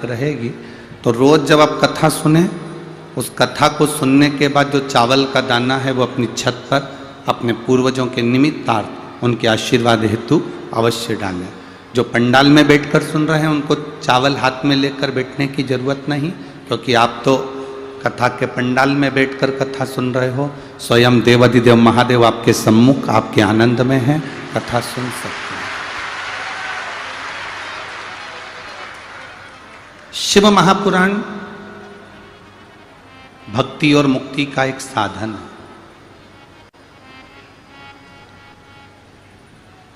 रहेगी। तो रोज जब आप कथा सुने, उस कथा को सुनने के बाद जो चावल का दाना है वो अपनी छत पर अपने पूर्वजों के निमित्तार्थ उनके आशीर्वाद हेतु अवश्य डालें। जो पंडाल में बैठकर सुन रहे हैं उनको चावल हाथ में लेकर बैठने की जरूरत नहीं, क्योंकि आप तो कथा के पंडाल में बैठकर कथा सुन रहे हो। स्वयं देवाधिदेव महादेव आपके सम्मुख आपके आनंद में हैं, कथा सुन सकते हैं। शिव महापुराण भक्ति और मुक्ति का एक साधन है।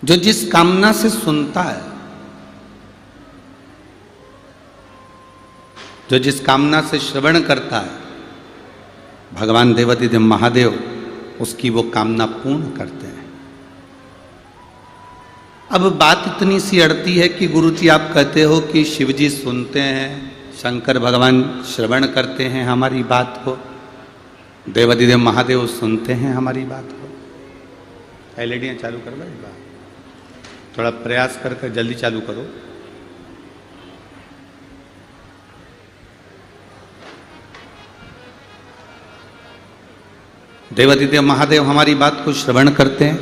जो जिस कामना से सुनता है, जो जिस कामना से श्रवण करता है, भगवान देवाधिदेव महादेव उसकी वो कामना पूर्ण करते हैं। अब बात इतनी सी अड़ती है कि गुरुजी आप कहते हो कि शिवजी सुनते हैं, शंकर भगवान श्रवण करते हैं हमारी बात को, देवाधिदेव महादेव सुनते हैं हमारी बात को। एलईडियाँ चालू कर लो, थोड़ा प्रयास करके जल्दी चालू करो। देवाधिदेव महादेव हमारी बात को श्रवण करते हैं,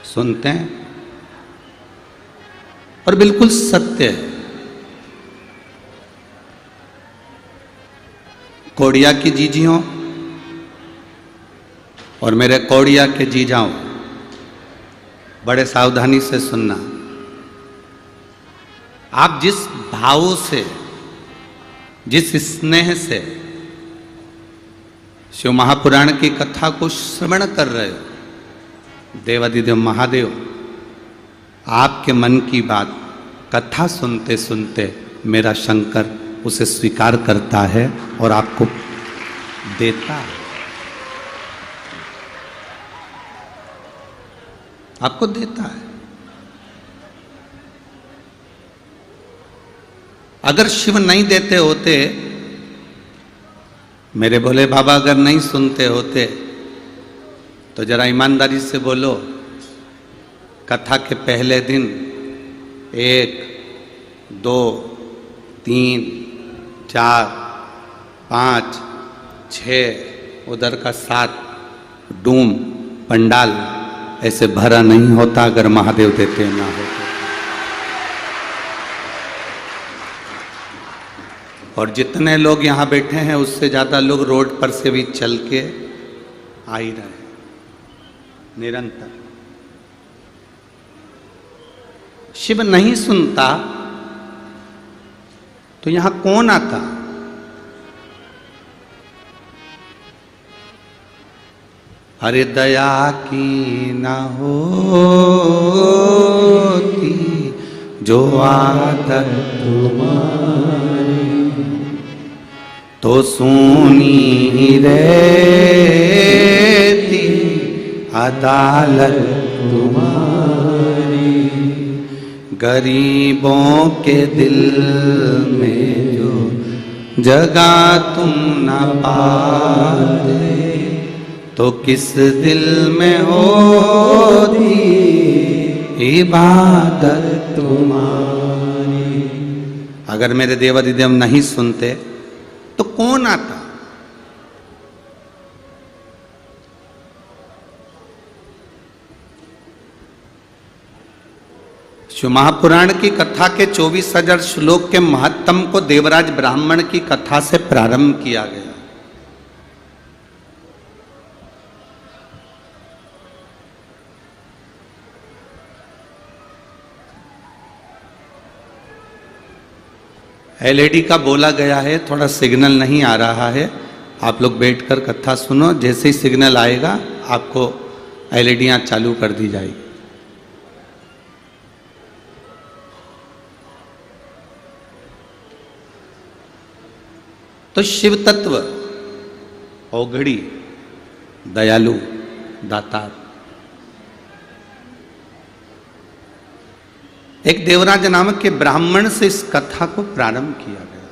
सुनते हैं और बिल्कुल सत्य है। कोड़िया की जीजियों और मेरे कोड़िया के जीजाओं, बड़े सावधानी से सुनना। आप जिस भाव से, जिस स्नेह से शिव महापुराण की कथा को श्रवण कर रहे हो, देवाधिदेव महादेव आपके मन की बात कथा सुनते सुनते मेरा शंकर उसे स्वीकार करता है और आपको देता है, आपको देता है। अगर शिव नहीं देते होते, मेरे भोले बाबा अगर नहीं सुनते होते, तो जरा ईमानदारी से बोलो, कथा के पहले दिन 1, 2, 3, 4, 5, 6 उधर का 7 डूम पंडाल ऐसे भरा नहीं होता अगर महादेव देते ना होते। और जितने लोग यहाँ बैठे हैं उससे ज़्यादा लोग रोड पर से भी चल के आ ही रहे हैं निरंतर। शिव नहीं सुनता तो यहाँ कौन आता? अरे दया की ना होती जो आदत तुम्हारी, तो सुनी रहती अदालत तुम्हारी। गरीबों के दिल में जो जगह तुम न पाते, तो किस दिल में होती इबादत तुम्हारी। अगर मेरे देवाधिदेव नहीं सुनते तो कौन आता? शिव महापुराण की कथा के 24,000 श्लोक के महत्तम को देवराज ब्राह्मण की कथा से प्रारंभ किया गया। एलईडी का बोला गया है, थोड़ा सिग्नल नहीं आ रहा है, आप लोग बैठकर कथा सुनो, जैसे ही सिग्नल आएगा आपको एलईडियां चालू कर दी जाएगी। तो शिव तत्व औघड़ी, दयालु, दातार। एक देवराज नामक के ब्राह्मण से इस कथा को प्रारंभ किया गया।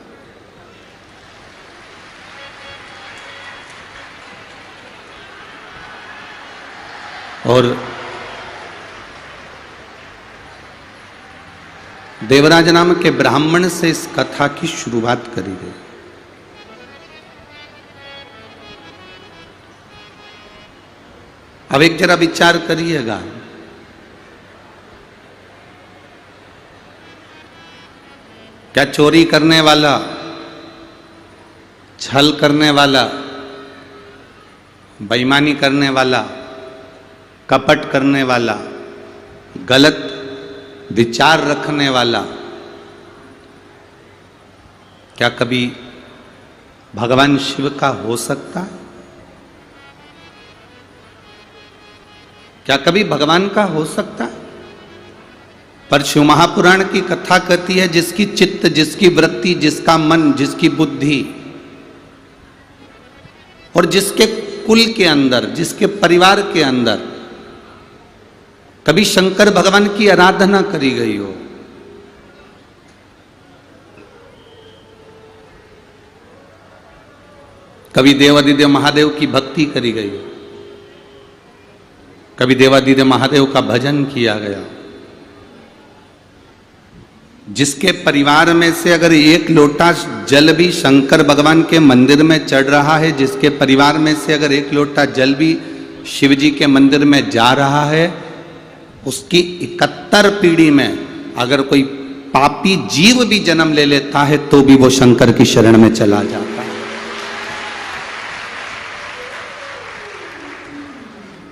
और देवराज नाम के ब्राह्मण से इस कथा की शुरुआत करी गई। अब एक जरा विचार करिएगा, क्या चोरी करने वाला, छल करने वाला, बेईमानी करने वाला, कपट करने वाला, गलत विचार रखने वाला, क्या कभी भगवान शिव का हो सकता है? क्या कभी भगवान का हो सकता है? पर शिव महापुराण की कथा कहती है, जिसकी चित्त, जिसकी वृत्ति, जिसका मन, जिसकी बुद्धि और जिसके कुल के अंदर, जिसके परिवार के अंदर कभी शंकर भगवान की आराधना करी गई हो, कभी देवादिदेव महादेव की भक्ति करी गई हो, कभी देवादिदेव महादेव का भजन किया गया, जिसके परिवार में से अगर एक लोटा जल भी शंकर भगवान के मंदिर में चढ़ रहा है, जिसके परिवार में से अगर एक लोटा जल भी शिव जी के मंदिर में जा रहा है, उसकी 71 पीढ़ी में अगर कोई पापी जीव भी जन्म ले लेता है तो भी वो शंकर की शरण में चला जाता है।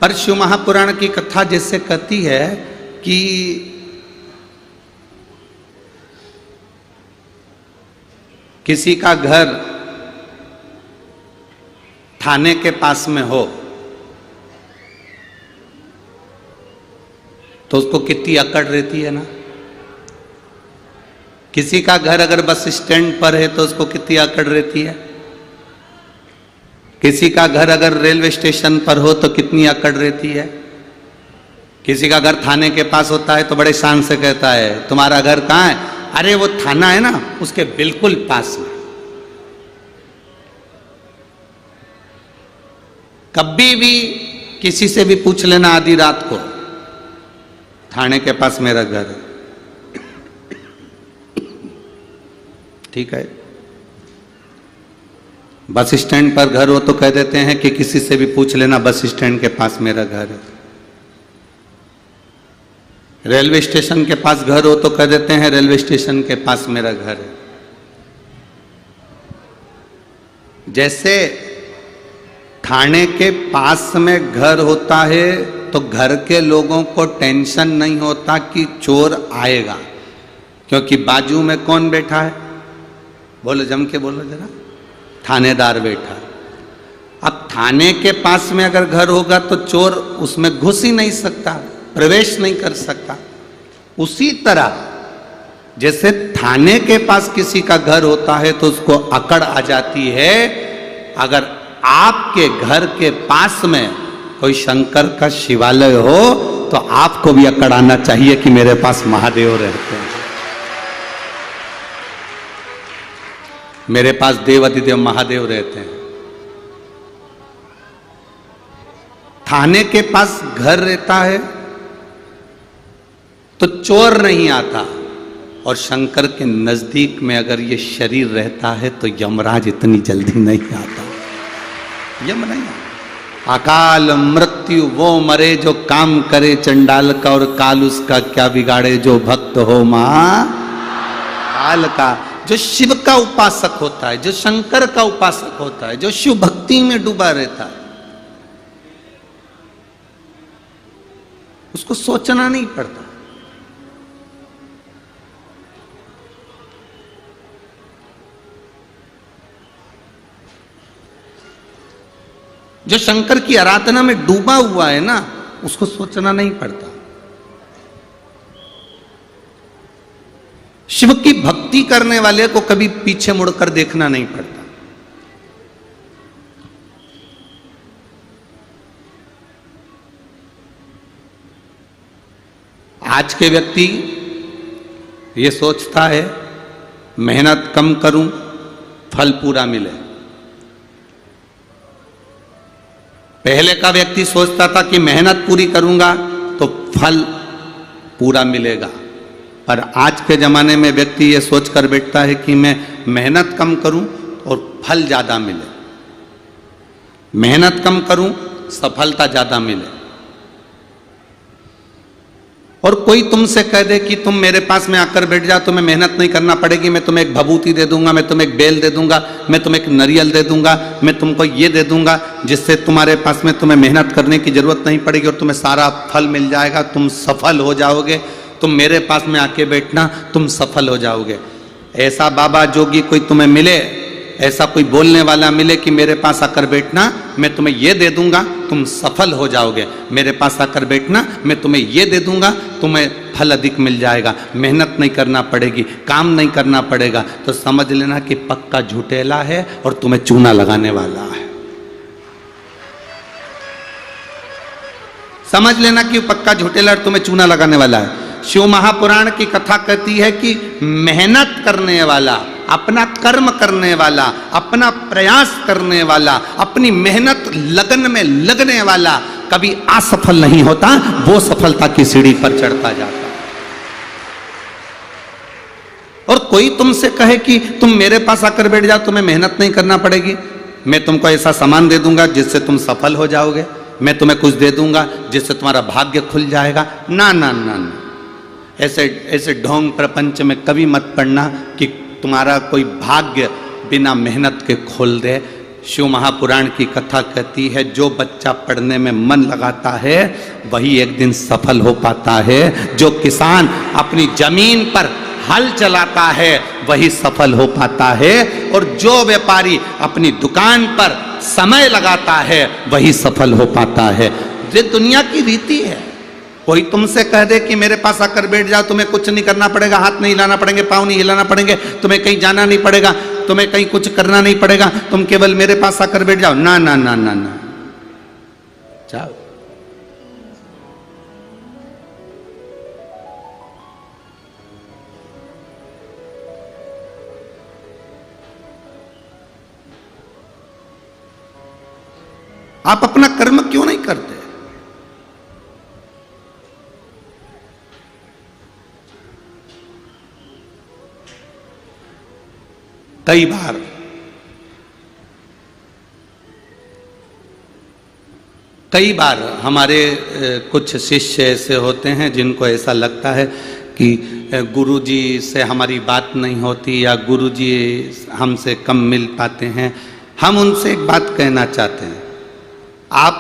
पर शिव महापुराण की कथा जैसे कहती है कि किसी का घर थाने के पास में हो तो उसको कितनी अकड़ रहती है ना। किसी का घर अगर बस स्टैंड पर है तो उसको कितनी अकड़ रहती है। किसी का घर अगर रेलवे स्टेशन पर हो तो कितनी अकड़ रहती है। किसी का घर थाने के पास होता है तो बड़े शान से कहता है, तुम्हारा घर कहाँ है? अरे वो थाना है ना, उसके बिल्कुल पास में। कभी भी किसी से भी पूछ लेना आधी रात को, थाने के पास मेरा घर है, ठीक है। बस स्टैंड पर घर हो तो कह देते हैं कि किसी से भी पूछ लेना, बस स्टैंड के पास मेरा घर है। रेलवे स्टेशन के पास घर हो तो कह देते हैं रेलवे स्टेशन के पास मेरा घर है। जैसे थाने के पास में घर होता है तो घर के लोगों को टेंशन नहीं होता कि चोर आएगा, क्योंकि बाजू में कौन बैठा है? बोलो, जम के बोलो जरा। थानेदार बैठा है। अब थाने के पास में अगर घर होगा तो चोर उसमें घुस ही नहीं सकता, प्रवेश नहीं कर सकता। उसी तरह जैसे थाने के पास किसी का घर होता है तो उसको अकड़ आ जाती है, अगर आपके घर के पास में कोई शंकर का शिवालय हो तो आपको भी अकड़ आना चाहिए कि मेरे पास महादेव रहते हैं, मेरे पास देवादिदेव महादेव रहते हैं। थाने के पास घर रहता है तो चोर नहीं आता, और शंकर के नजदीक में अगर ये शरीर रहता है तो यमराज इतनी जल्दी नहीं आता। यम नहीं आता। अकाल मृत्यु वो मरे जो काम करे चंडाल का, और काल उसका क्या बिगाड़े जो भक्त हो मां काल का। जो शिव का उपासक होता है, जो शंकर का उपासक होता है, जो शिव भक्ति में डूबा रहता है, उसको सोचना नहीं पड़ता। जो शंकर की आराधना में डूबा हुआ है ना, उसको सोचना नहीं पड़ता। शिव की भक्ति करने वाले को कभी पीछे मुड़कर देखना नहीं पड़ता। आज के व्यक्ति ये सोचता है मेहनत कम करूं, फल पूरा मिले। पहले का व्यक्ति सोचता था कि मेहनत पूरी करूंगा तो फल पूरा मिलेगा, पर आज के ज़माने में व्यक्ति ये सोच कर बैठता है कि मैं मेहनत कम करूं और फल ज़्यादा मिले, मेहनत कम करूं सफलता ज़्यादा मिले। और कोई तुमसे कह दे कि तुम मेरे पास में आकर बैठ जाओ, तुम्हें मेहनत नहीं करना पड़ेगी, मैं तुम्हें एक भभूति दे दूंगा, मैं तुम्हें एक बेल दे दूंगा, मैं तुम्हें एक नारियल दे दूंगा, मैं तुमको ये दे दूंगा जिससे तुम्हारे पास में तुम्हें मेहनत करने की जरूरत नहीं पड़ेगी और तुम्हें सारा फल मिल जाएगा, तुम सफल हो जाओगे, तुम मेरे पास में आके बैठना, तुम सफल हो जाओगे। ऐसा बाबा जोगी कोई तुम्हें मिले, ऐसा कोई बोलने वाला मिले कि मेरे पास आकर बैठना, मैं तुम्हें ये दे दूंगा, तुम सफल हो जाओगे, मेरे पास आकर बैठना, मैं तुम्हें ये दे दूंगा, तुम्हें फल अधिक मिल जाएगा, मेहनत नहीं करना पड़ेगी, काम नहीं करना पड़ेगा, तो समझ लेना कि पक्का झूठेला है और तुम्हें चूना लगाने वाला है। समझ लेना कि पक्का झूठेला और तुम्हें चूना लगाने वाला है। शिव महापुराण की कथा कहती है कि मेहनत करने वाला, अपना कर्म करने वाला, अपना प्रयास करने वाला, अपनी मेहनत लगन में लगने वाला कभी असफल नहीं होता, वो सफलता की सीढ़ी पर चढ़ता जाता। और कोई तुमसे कहे कि तुम मेरे पास आकर बैठ जाओ, तुम्हें मेहनत नहीं करना पड़ेगी, मैं तुमको ऐसा सामान दे दूंगा जिससे तुम सफल हो जाओगे, मैं तुम्हें कुछ दे दूंगा जिससे तुम्हारा भाग्य खुल जाएगा, ना ना ना ना, ऐसे ऐसे ढोंग प्रपंच में कभी मत पड़ना कि तुम्हारा कोई भाग्य बिना मेहनत के खोल दे। शिव महापुराण की कथा कहती है जो बच्चा पढ़ने में मन लगाता है वही एक दिन सफल हो पाता है, जो किसान अपनी जमीन पर हल चलाता है वही सफल हो पाता है, और जो व्यापारी अपनी दुकान पर समय लगाता है वही सफल हो पाता है। ये दुनिया की रीति है। कोई तुमसे कह दे कि मेरे पास आकर बैठ जाओ, तुम्हें कुछ नहीं करना पड़ेगा, हाथ नहीं हिलाना पड़ेंगे, पाँव नहीं हिलाना पड़ेंगे, तुम्हें कहीं जाना नहीं पड़ेगा, तुम्हें कहीं कुछ करना नहीं पड़ेगा, तुम केवल मेरे पास आकर बैठ जाओ, ना ना ना ना ना, जाओ। आप अपना कर्म क्यों नहीं करते? कई बार हमारे कुछ शिष्य ऐसे होते हैं जिनको ऐसा लगता है कि गुरुजी से हमारी बात नहीं होती या गुरुजी हमसे कम मिल पाते हैं। हम उनसे एक बात कहना चाहते हैं, आप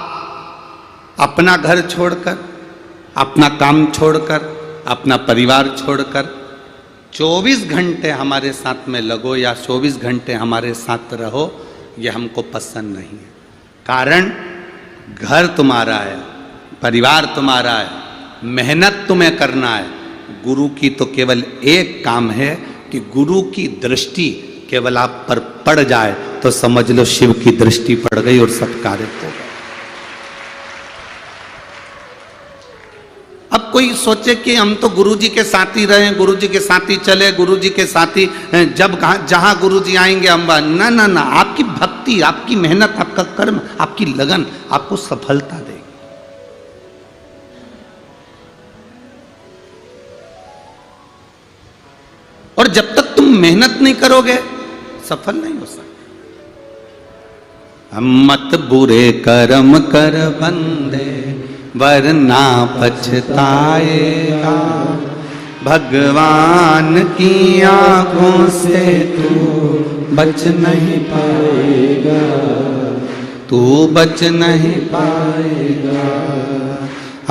अपना घर छोड़कर, अपना काम छोड़कर, अपना परिवार छोड़कर 24 घंटे हमारे साथ में लगो या 24 घंटे हमारे साथ रहो, ये हमको पसंद नहीं है। कारण घर तुम्हारा है, परिवार तुम्हारा है, मेहनत तुम्हें करना है। गुरु की तो केवल एक काम है कि गुरु की दृष्टि केवल आप पर पड़ जाए तो समझ लो शिव की दृष्टि पड़ गई और सब कार्य हो गए। अब कोई सोचे कि हम तो गुरुजी के साथ ही रहे, गुरुजी के साथ ही चले, गुरुजी के साथ ही जब जहां गुरुजी आएंगे हम, ना ना ना, आपकी भक्ति, आपकी मेहनत, आपका कर्म, आपकी लगन आपको सफलता देगी। और जब तक तुम मेहनत नहीं करोगे सफल नहीं हो सकते। हम मत बुरे कर्म कर बंदे वरना पछताएगा, भगवान की आंखों से तू बच नहीं पाएगा, तू बच नहीं पाएगा।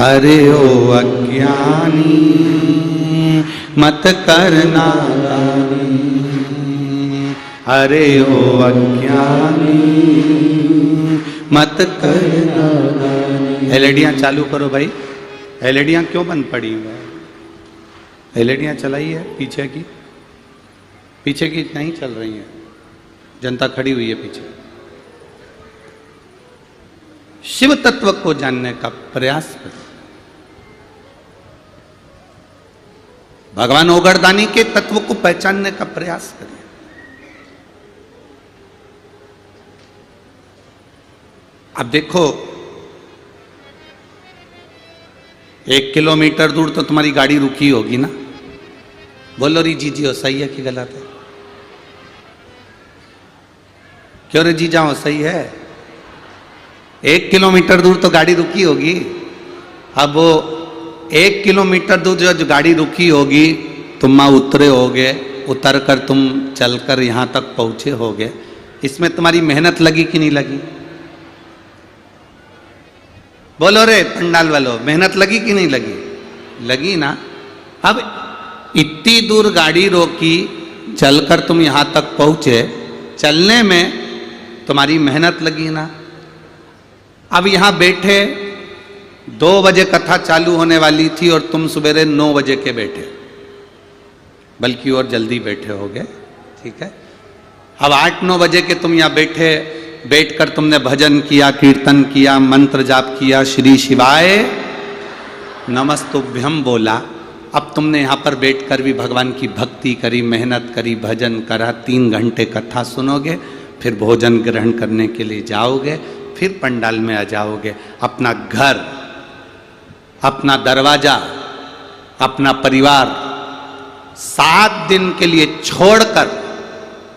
अरे ओ अज्ञानी मत करना दानी, अरे ओ अज्ञानी मत करना दानी। एलईडियाँ चालू करो भाई, एलईडियाँ क्यों बंद पड़ी हुई है? एलईडियाँ चलाइए पीछे की, पीछे की नहीं चल रही है, जनता खड़ी हुई है पीछे। शिव तत्व को जानने का प्रयास करो, भगवान ओगरदानी के तत्व को पहचानने का प्रयास करिए। अब देखो 1 किलोमीटर दूर तो तुम्हारी गाड़ी रुकी होगी ना, बोलो री जीजियो, सही है कि गलत है? क्यों रे जी जाओ, सही है? 1 किलोमीटर दूर तो गाड़ी रुकी होगी। अब वो 1 किलोमीटर दूर जो गाड़ी रुकी होगी, तुम वहां उतरे होगे, उतर कर तुम चलकर यहां तक पहुंचे होगे, इसमें तुम्हारी मेहनत लगी कि नहीं लगी? बोलो रे पंडाल वालों, मेहनत लगी कि नहीं लगी? लगी ना। अब इतनी दूर गाड़ी रोकी, चलकर तुम यहां तक पहुंचे, चलने में तुम्हारी मेहनत लगी ना। अब यहां बैठे 2 बजे कथा चालू होने वाली थी और तुम सवेरे 9 बजे के बैठे, बल्कि और जल्दी बैठे होगे, ठीक है। अब 8-9 बजे के तुम यहां बैठे, बैठकर तुमने भजन किया, कीर्तन किया, मंत्र जाप किया, श्री शिवाय नमस्तुभ्यम बोला। अब तुमने यहाँ पर बैठकर भी भगवान की भक्ति करी, मेहनत करी, भजन करा, 3 घंटे कथा सुनोगे, फिर भोजन ग्रहण करने के लिए जाओगे, फिर पंडाल में आ जाओगे। अपना घर, अपना दरवाजा, अपना परिवार 7 दिन के लिए छोड़कर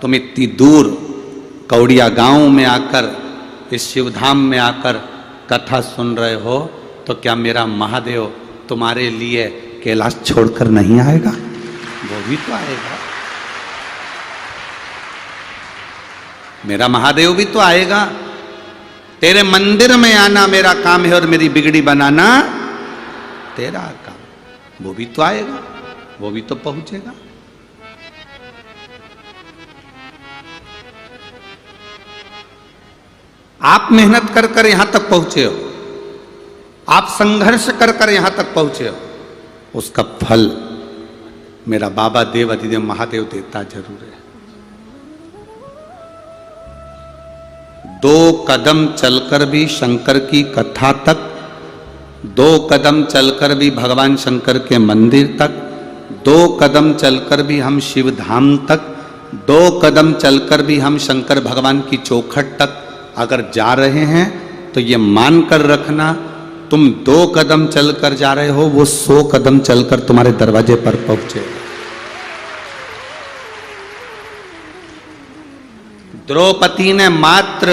तुम इतनी दूर कौड़िया गांव में आकर, इस शिवधाम में आकर कथा सुन रहे हो, तो क्या मेरा महादेव तुम्हारे लिए कैलाश छोड़कर नहीं आएगा? वो भी तो आएगा। मेरा महादेव भी तो आएगा। तेरे मंदिर में आना मेरा काम है और मेरी बिगड़ी बनाना तेरा काम। वो भी तो आएगा, वो भी तो पहुंचेगा। आप मेहनत कर कर यहां तक पहुंचे हो, आप संघर्ष कर कर यहां तक पहुंचे हो, उसका फल मेरा बाबा देव अधिदेव महादेव देता जरूर है। 2 कदम चलकर भी शंकर की कथा तक, 2 कदम चलकर भी भगवान शंकर के मंदिर तक, 2 कदम चलकर भी हम शिव धाम तक, 2 कदम चलकर भी हम शंकर भगवान की चौखट तक अगर जा रहे हैं, तो ये मान कर रखना, तुम 2 कदम चलकर जा रहे हो, वो 100 कदम चलकर तुम्हारे दरवाजे पर पहुंचे। द्रौपदी ने मात्र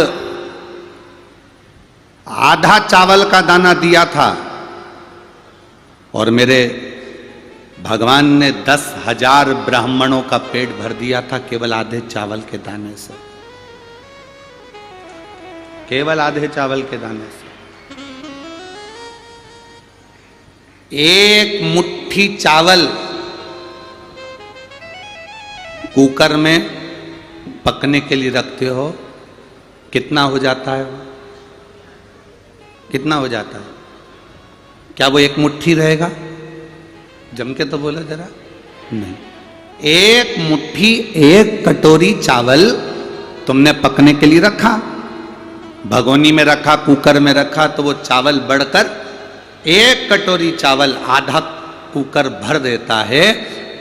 आधा चावल का दाना दिया था और मेरे भगवान ने 10,000 ब्राह्मणों का पेट भर दिया था केवल आधे चावल के दाने से, केवल आधे चावल के दाने से। 1 मुट्ठी चावल कुकर में पकने के लिए रखते हो, कितना हो जाता है? कितना हो जाता है? क्या वो 1 मुट्ठी रहेगा? जम के तो बोलो जरा। नहीं, 1 मुट्ठी, 1 कटोरी चावल तुमने पकने के लिए रखा, भगोनी में रखा, कुकर में रखा, तो वो चावल बढ़कर 1 कटोरी चावल आधा कुकर भर देता है।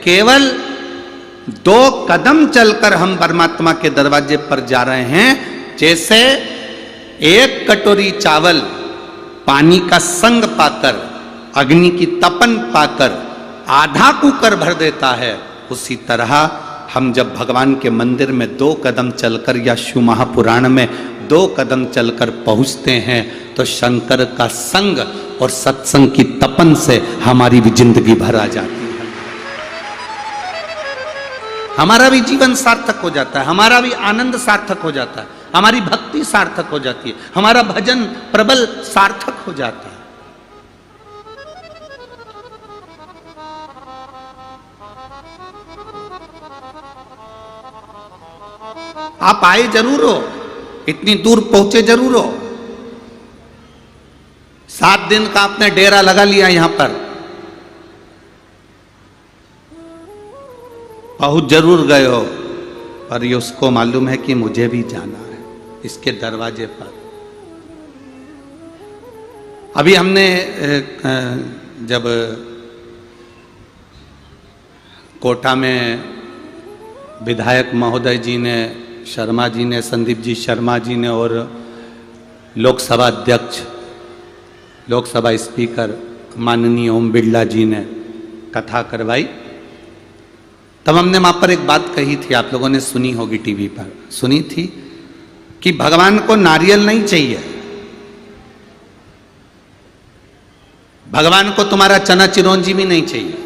केवल 2 कदम चलकर हम परमात्मा के दरवाजे पर जा रहे हैं। जैसे 1 कटोरी चावल पानी का संग पाकर, अग्नि की तपन पाकर आधा कुकर भर देता है, उसी तरह हम जब भगवान के मंदिर में 2 कदम चलकर या शिव महापुराण में 2 कदम चलकर पहुंचते हैं, तो शंकर का संग और सत्संग की तपन से हमारी भी जिंदगी भर आ जाती है। हमारा भी जीवन सार्थक हो जाता है, हमारा भी आनंद सार्थक हो जाता है, हमारी भक्ति सार्थक हो जाती है, हमारा भजन प्रबल सार्थक हो जाता है। आप आए जरूर हो, इतनी दूर पहुंचे जरूर हो, 7 दिन का आपने डेरा लगा लिया यहां पर, बहुत जरूर गए हो, पर ये उसको मालूम है कि मुझे भी जाना है इसके दरवाजे पर। अभी हमने जब कोटा में विधायक महोदय जी ने, शर्मा जी ने, संदीप जी शर्मा जी ने और लोकसभा अध्यक्ष, लोकसभा स्पीकर माननीय ओम बिरला जी ने कथा करवाई, तब हमने वहां पर एक बात कही थी, आप लोगों ने सुनी होगी, टीवी पर सुनी थी, कि भगवान को नारियल नहीं चाहिए, भगवान को तुम्हारा चना चिरौंजी भी नहीं चाहिए,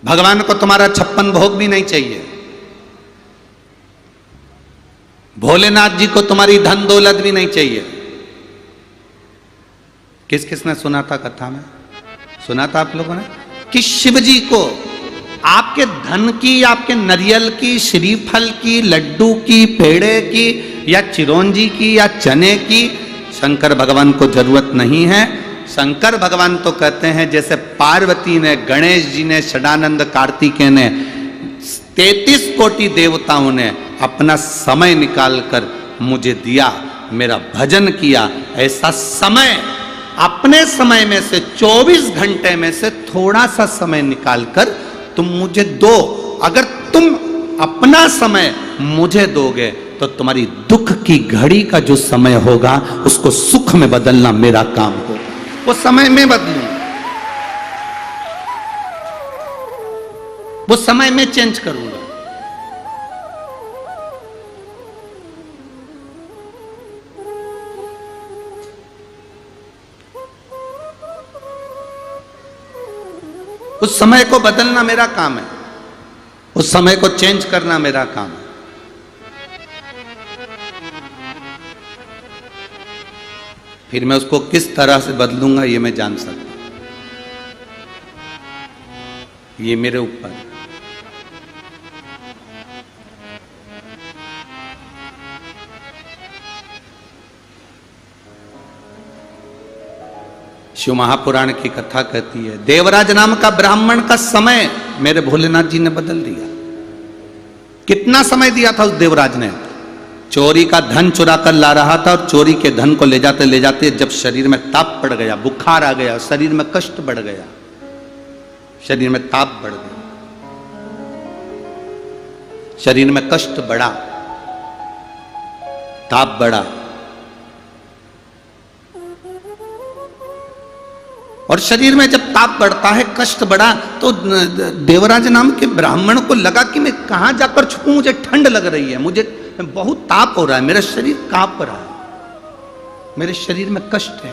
भगवान को तुम्हारा 56 भोग भी नहीं चाहिए, भोलेनाथ जी को तुम्हारी धन दौलत भी नहीं चाहिए। किस किसने सुना था कथा में? सुना था आप लोगों ने कि शिव जी को आपके धन की, आपके नारियल की, श्रीफल की, लड्डू की, पेड़े की, या चिरौंजी की, या चने की शंकर भगवान को जरूरत नहीं है। शंकर भगवान तो कहते हैं जैसे पार्वती ने, गणेश जी ने, षडानंद कार्तिकेय ने, 33 कोटि देवताओं ने अपना समय निकालकर मुझे दिया, मेरा भजन किया, ऐसा समय अपने समय में से 24 घंटे में से थोड़ा सा समय निकालकर तुम मुझे दो। अगर तुम अपना समय मुझे दोगे तो तुम्हारी दुख की घड़ी का जो समय होगा उसको सुख में बदलना मेरा काम हो, वो समय में बदलूं, वो समय में चेंज करूंगा। उस समय को बदलना मेरा काम है, उस समय को चेंज करना मेरा काम है। फिर मैं उसको किस तरह से बदलूंगा ये मैं जान सकता हूं, ये मेरे ऊपर है। शिव महापुराण की कथा कहती है, देवराज नाम का ब्राह्मण का समय मेरे भोलेनाथ जी ने बदल दिया। कितना समय दिया था उस देवराज ने? चोरी का धन चुरा कर ला रहा था और चोरी के धन को ले जाते जब शरीर में ताप पड़ गया, बुखार आ गया, शरीर में कष्ट बढ़ गया, शरीर में ताप बढ़ गया, शरीर में कष्ट बढ़ा, ताप बढ़ा, और शरीर में जब ताप बढ़ता है, कष्ट बढ़ा, तो देवराज नाम के ब्राह्मण को लगा कि मैं कहां जाकर छुपूं, मुझे ठंड लग रही है, मुझे बहुत ताप हो रहा है, मेरा शरीर कांप रहा है, मेरे शरीर में कष्ट है,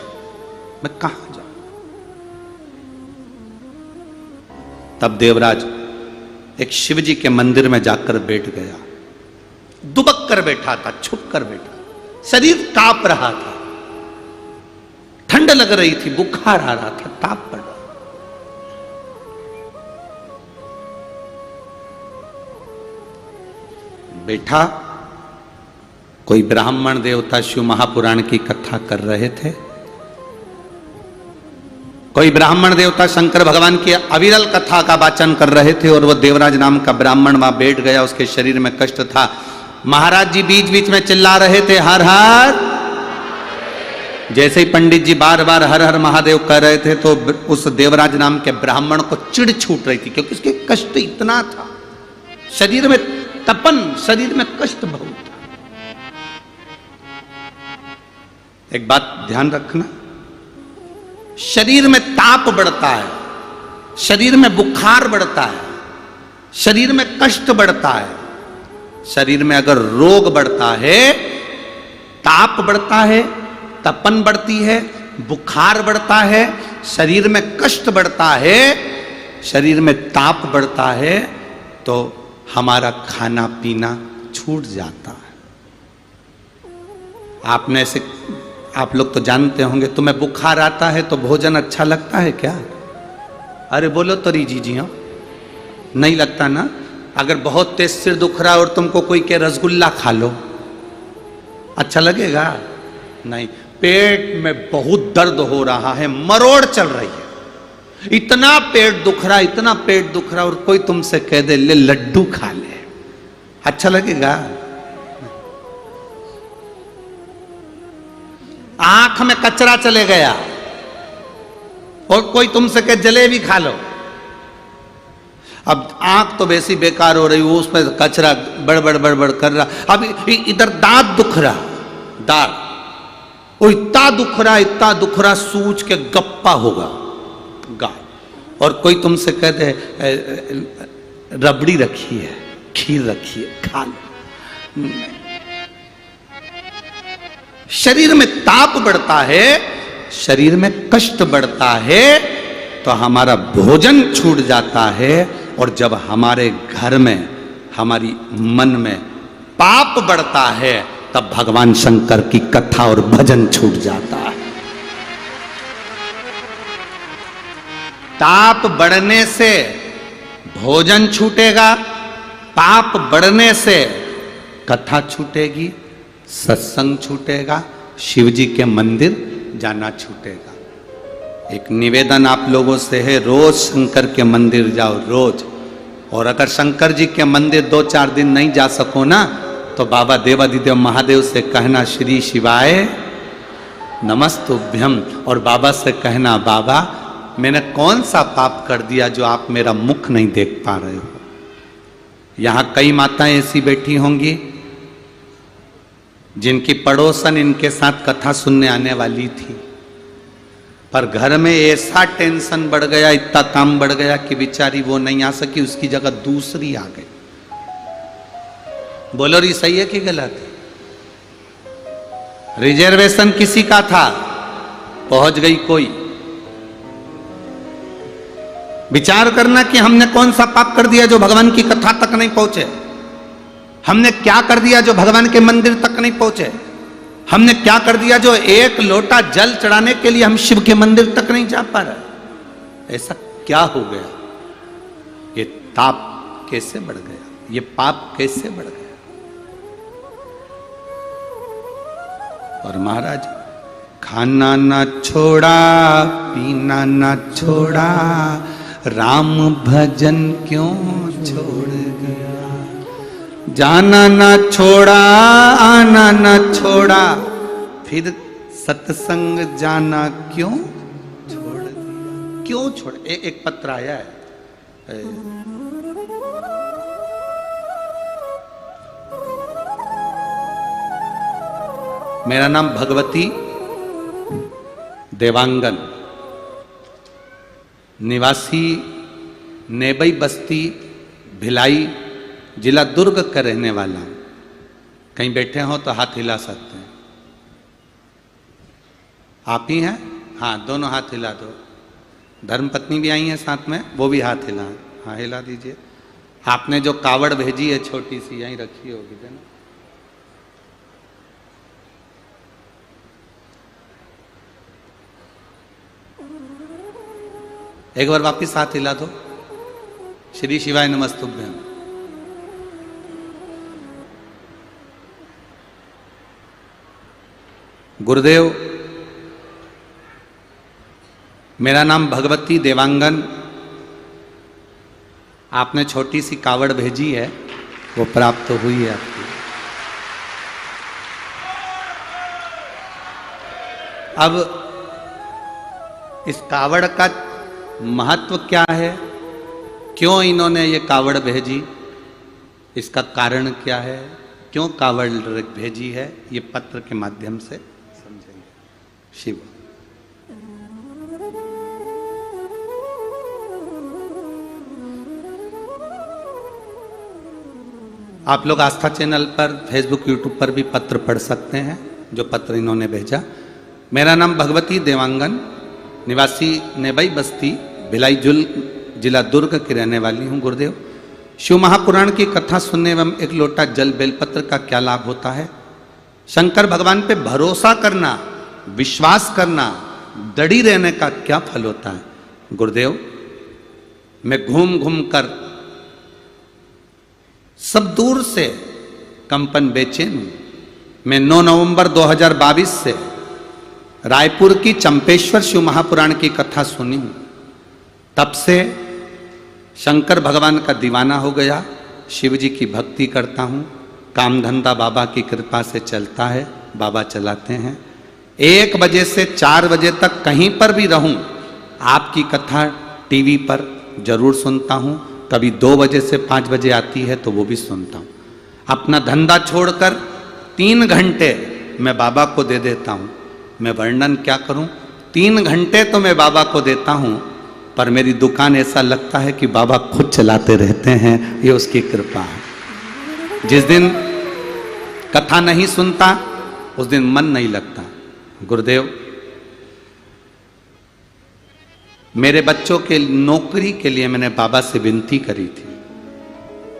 मैं कहां जाऊं? तब देवराज एक शिव जी के मंदिर में जाकर बैठ गया, दुबक कर बैठा था, छुप कर बैठा, शरीर कांप रहा था, ठंड लग रही थी, बुखार आ रहा था, ताप पड़ रहा। बैठा, कोई ब्राह्मण देवता शिव महापुराण की कथा कर रहे थे, कोई ब्राह्मण देवता शंकर भगवान की अविरल कथा का वाचन कर रहे थे, और वह देवराज नाम का ब्राह्मण वहां बैठ गया, उसके शरीर में कष्ट था। महाराज जी बीच बीच में चिल्ला रहे थे, हर हर। जैसे ही पंडित जी बार बार हर हर महादेव कह रहे थे तो उस देवराज नाम के ब्राह्मण को चिढ़ छूट रही थी, क्योंकि उसके कष्ट इतना था, शरीर में तपन, शरीर में कष्ट बहुत था। एक बात ध्यान रखना, शरीर में ताप बढ़ता है, शरीर में बुखार बढ़ता है, शरीर में कष्ट बढ़ता है, शरीर में अगर रोग बढ़ता है, ताप बढ़ता है, तपन बढ़ती है, बुखार बढ़ता है, शरीर में कष्ट बढ़ता है, शरीर में ताप बढ़ता है, तो हमारा खाना पीना छूट जाता है। आपने ऐसे, आप लोग तो जानते होंगे, तुम्हें बुखार आता है तो भोजन अच्छा लगता है क्या? अरे बोलो तो रीजी जी, हाँ, नहीं लगता ना। अगर बहुत तेज सिर दुख रहा है और तुमको कोई के रसगुल्ला खा लो, अच्छा लगेगा? नहीं। पेट में बहुत दर्द हो रहा है, मरोड़ चल रही है, इतना पेट दुख रहा, इतना पेट दुख रहा, और कोई तुमसे कह दे ले लड्डू खा ले, अच्छा लगेगा? आंख में कचरा चले गया और कोई तुमसे कहे जलेबी खा लो, अब आंख तो वैसी बेकार हो रही, वो उसमें कचरा बड़बड़ बड़बड़ कर रहा, अब इधर दांत दुख रहा, दांत वो इतना दुख रहा, इतना दुख रहा, सूज के गप्पा होगा गाल, और कोई तुमसे कह दे रबड़ी रखी है, खीर रखी है, खा लो। शरीर में ताप बढ़ता है, शरीर में कष्ट बढ़ता है, तो हमारा भोजन छूट जाता है। और जब हमारे घर में, हमारी मन में पाप बढ़ता है, तब भगवान शंकर की कथा और भजन छूट जाता है। ताप बढ़ने से भोजन छूटेगा, पाप बढ़ने से कथा छूटेगी, सत्संग छूटेगा, शिव जी के मंदिर जाना छूटेगा। एक निवेदन आप लोगों से है, रोज शंकर के मंदिर जाओ, रोज। और अगर शंकर जी के मंदिर 2-4 दिन नहीं जा सको ना, तो बाबा देवादिदेव महादेव से कहना श्री शिवाय नमस्तुभ्यम, और बाबा से कहना बाबा मैंने कौन सा पाप कर दिया जो आप मेरा मुख नहीं देख पा रहे हो। यहां कई माताएं ऐसी बैठी होंगी जिनकी पड़ोसन इनके साथ कथा सुनने आने वाली थी, पर घर में ऐसा टेंशन बढ़ गया, इतना काम बढ़ गया कि बेचारी वो नहीं आ सकी, उसकी जगह दूसरी आ गई। बोलो री सही है कि गलत? रिजर्वेशन किसी का था, पहुंच गई कोई। विचार करना कि हमने कौन सा पाप कर दिया जो भगवान की कथा तक नहीं पहुंचे। हमने क्या कर दिया जो भगवान के मंदिर तक नहीं पहुंचे। हमने क्या कर दिया जो एक लोटा जल चढ़ाने के लिए हम शिव के मंदिर तक नहीं जा पा रहे। ऐसा क्या हो गया? ये ताप कैसे बढ़ गया? ये पाप कैसे बढ़ गया? और महाराज, खाना ना छोड़ा, पीना ना छोड़ा, राम भजन क्यों छोड़ गया। जाना ना छोड़ा, आना ना छोड़ा, फिर सत्संग जाना क्यों छोड़ दिया? क्यों छोड़? एक पत्र आया है, मेरा नाम भगवती देवांगन, निवासी नेबई बस्ती भिलाई, जिला दुर्ग का रहने वाला हूं। कहीं बैठे हो तो हाथ हिला सकते हैं। आप ही हैं? हाँ, दोनों हाथ हिला दो। धर्मपत्नी भी आई हैं साथ में, वो भी हाथ हिला। हाँ, हिला दीजिए। आपने जो कावड़ भेजी है छोटी सी, यहीं रखी होगी ना? एक बार वापिस हाथ हिला दो। श्री शिवाय नमस्तुभ्यम। गुरुदेव, मेरा नाम भगवती देवांगन। आपने छोटी सी कावड़ भेजी है, वो प्राप्त हुई है आपकी। अब इस कावड़ का महत्व क्या है? क्यों इन्होंने ये कावड़ भेजी? इसका कारण क्या है? क्यों कावड़ भेजी है? ये पत्र के माध्यम से समझेंगे। शिव, आप लोग आस्था चैनल पर, फेसबुक, यूट्यूब पर भी पत्र पढ़ सकते हैं जो पत्र इन्होंने भेजा। मेरा नाम भगवती देवांगन, निवासी नेबई बस्ती भिलाई जिला दुर्ग की रहने वाली हूँ। गुरुदेव, शिव महापुराण की कथा सुनने एवं एक लोटा जल बेलपत्र का क्या लाभ होता है? शंकर भगवान पे भरोसा करना, विश्वास करना, दृढ़ रहने का क्या फल होता है? गुरुदेव, मैं घूम घूम कर सब दूर से कंपन बेचैन हूं। मैं 9 नवंबर 2022 से रायपुर की चंपेश्वर शिव महापुराण की कथा सुनी हूं। तब से शंकर भगवान का दीवाना हो गया। शिव जी की भक्ति करता हूँ। काम धंधा बाबा की कृपा से चलता है, बाबा चलाते हैं। 1 बजे से 4 बजे तक कहीं पर भी रहूं, आपकी कथा टीवी पर जरूर सुनता हूँ। कभी 2 बजे से 5 बजे आती है तो वो भी सुनता हूँ। अपना धंधा छोड़कर 3 घंटे मैं बाबा को दे देता हूँ। मैं वर्णन क्या करूँ, 3 घंटे तो मैं बाबा को देता हूँ। पर मेरी दुकान ऐसा लगता है कि बाबा खुद चलाते रहते हैं, ये उसकी कृपा है। जिस दिन कथा नहीं सुनता उस दिन मन नहीं लगता। गुरुदेव, मेरे बच्चों के नौकरी के लिए मैंने बाबा से विनती करी थी,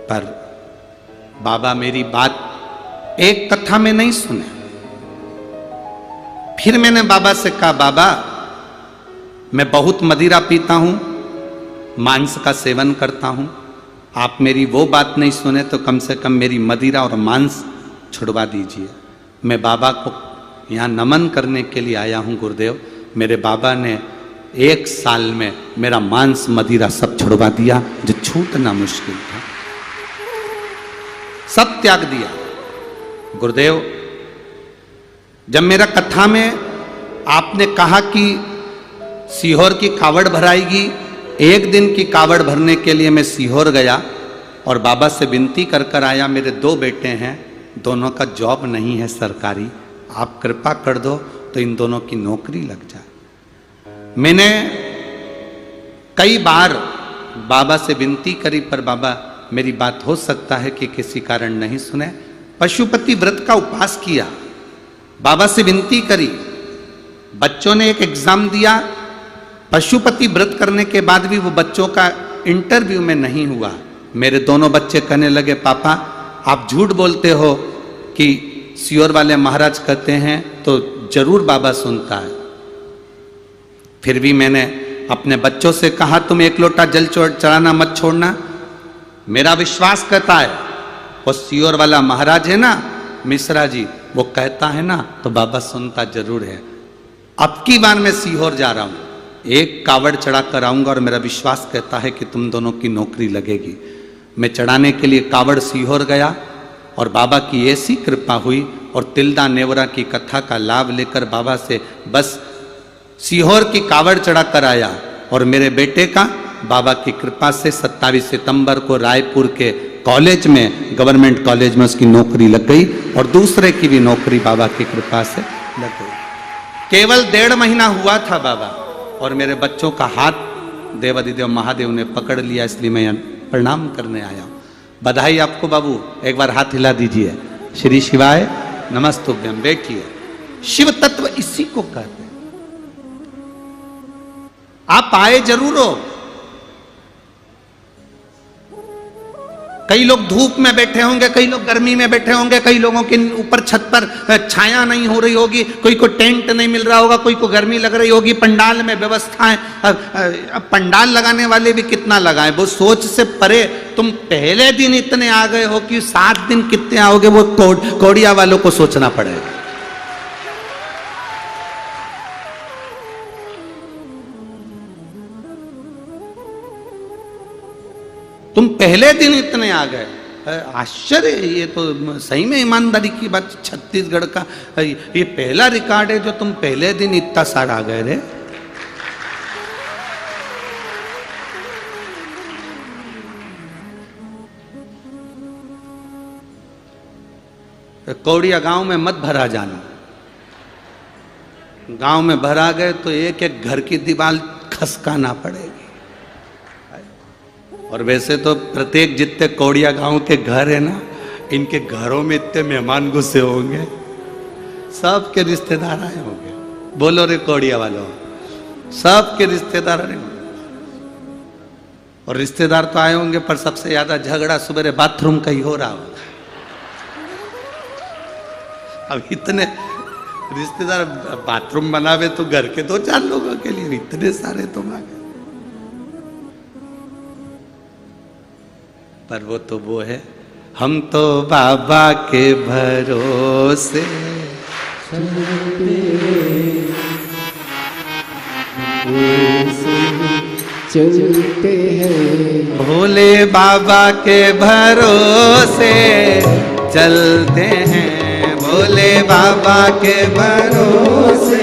पर बाबा मेरी बात एक कथा में नहीं सुने। फिर मैंने बाबा से कहा, बाबा मैं बहुत मदिरा पीता हूं, मांस का सेवन करता हूं, आप मेरी वो बात नहीं सुने तो कम से कम मेरी मदिरा और मांस छुड़वा दीजिए। मैं बाबा को यहाँ नमन करने के लिए आया हूँ गुरुदेव। मेरे बाबा ने 1 साल में मेरा मांस मदिरा सब छुड़वा दिया, जो छूटना मुश्किल था, सब त्याग दिया। गुरुदेव, जब मेरा कथा में आपने कहा कि सीहोर की कावड़ भराएगी, एक दिन की कावड़ भरने के लिए मैं सीहोर गया और बाबा से विनती कर कर आया, मेरे 2 बेटे हैं, दोनों का जॉब नहीं है सरकारी, आप कृपा कर दो तो इन दोनों की नौकरी लग जाए। मैंने कई बार बाबा से विनती करी, पर बाबा मेरी बात हो सकता है कि किसी कारण नहीं सुने। पशुपति व्रत का उपवास किया, बाबा से विनती करी, बच्चों ने एक एग्जाम दिया, पशुपति व्रत करने के बाद भी वो बच्चों का इंटरव्यू में नहीं हुआ। मेरे दोनों बच्चे कहने लगे, पापा आप झूठ बोलते हो कि सीहोर वाले महाराज कहते हैं तो जरूर बाबा सुनता है। फिर भी मैंने अपने बच्चों से कहा, तुम 1 लोटा जल चढ़ाना मत छोड़ना। मेरा विश्वास कहता है वो सीहोर वाला महाराज है ना, मिश्रा जी, वो कहता है ना तो बाबा सुनता जरूर है। अब की बार मैं सीहोर जा रहा हूं, 1 कावड़ चढ़ा कर आऊंगा और मेरा विश्वास कहता है कि तुम दोनों की नौकरी लगेगी। मैं चढ़ाने के लिए कावड़ सीहोर गया और बाबा की ऐसी कृपा हुई और तिल्दा नेवरा की कथा का लाभ लेकर बाबा से बस सीहोर की कावड़ चढ़ा कर आया। और मेरे बेटे का बाबा की कृपा से 27 सितंबर को रायपुर के कॉलेज में, गवर्नमेंट कॉलेज में उसकी नौकरी लग गई और दूसरे की भी नौकरी बाबा की कृपा से लग गई। केवल 1.5 महीना हुआ था बाबा, और मेरे बच्चों का हाथ देवादिदेव महादेव ने पकड़ लिया, इसलिए मैं प्रणाम करने आया हूं। बधाई आपको बाबू, एक बार हाथ हिला दीजिए। श्री शिवाय नमस्तुभ्यम। बैठिए। शिव तत्व इसी को कहते हैं। आप आए जरूर हो। कई लोग धूप में बैठे होंगे, कई लोग गर्मी में बैठे होंगे, कई लोगों के ऊपर छत पर छाया नहीं हो रही होगी, कोई को टेंट नहीं मिल रहा होगा, कोई को गर्मी लग रही होगी, पंडाल में व्यवस्थाएं। अब पंडाल लगाने वाले भी कितना लगाएं, वो सोच से परे। तुम पहले दिन इतने आ गए हो कि 7 दिन कितने आओगे, वो कोड़िया वालों को सोचना पड़ेगा। तुम पहले दिन इतने आ गए, आश्चर्य। ये तो सही में ईमानदारी की बात। छत्तीसगढ़ का ये पहला रिकॉर्ड है जो तुम पहले दिन इतना सारा आ गए रे। कौड़िया गांव में मत भरा जाना। गांव में भरा गए तो एक एक घर की दीवार खसकाना पड़ेगी। और वैसे तो प्रत्येक जितने कौड़िया गांव के घर है ना, इनके घरों में इतने मेहमान घुसे होंगे, सबके रिश्तेदार आए होंगे। बोलो रे कौड़िया वालों, सबके रिश्तेदार आए होंगे। और रिश्तेदार तो आए होंगे, पर सबसे ज्यादा झगड़ा सुबह बाथरूम का ही हो रहा होगा। अब इतने रिश्तेदार बाथरूम बनावे तो घर के 2-4 लोगों के लिए, इतने सारे तुम आ गए। पर वो तो वो है, हम तो बाबा के भरोसे चलते हैं, भोले बाबा के भरोसे चलते हैं, भोले बाबा के भरोसे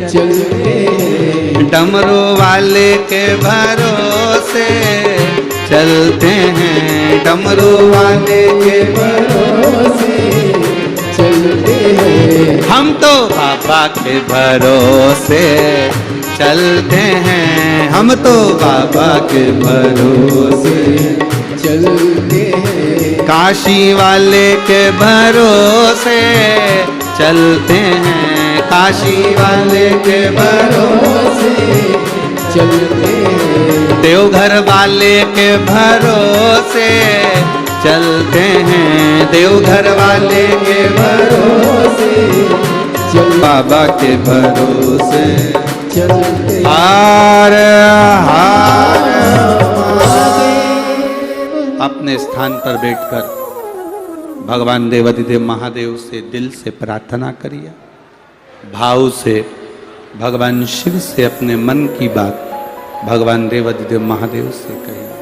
चलते हैं, डमरू वाले के भरोसे चलते हैं, डमरू वाले के भरोसे चलते हैं, हम तो बाबा के भरोसे चलते हैं, हम तो बाबा के भरोसे चलते हैं, काशी वाले के भरोसे चलते हैं, काशी वाले के भरोसे चलते हैं, देवघर वाले के भरोसे चलते हैं, देवघर वाले के भरोसे बाबा के भरोसे चलते हार हार अपने स्थान पर बैठकर भगवान देवाधिदेव महादेव से दिल से प्रार्थना करिए, भाव से भगवान शिव से अपने मन की बात भगवान देवाधिदेव महादेव से कहिए।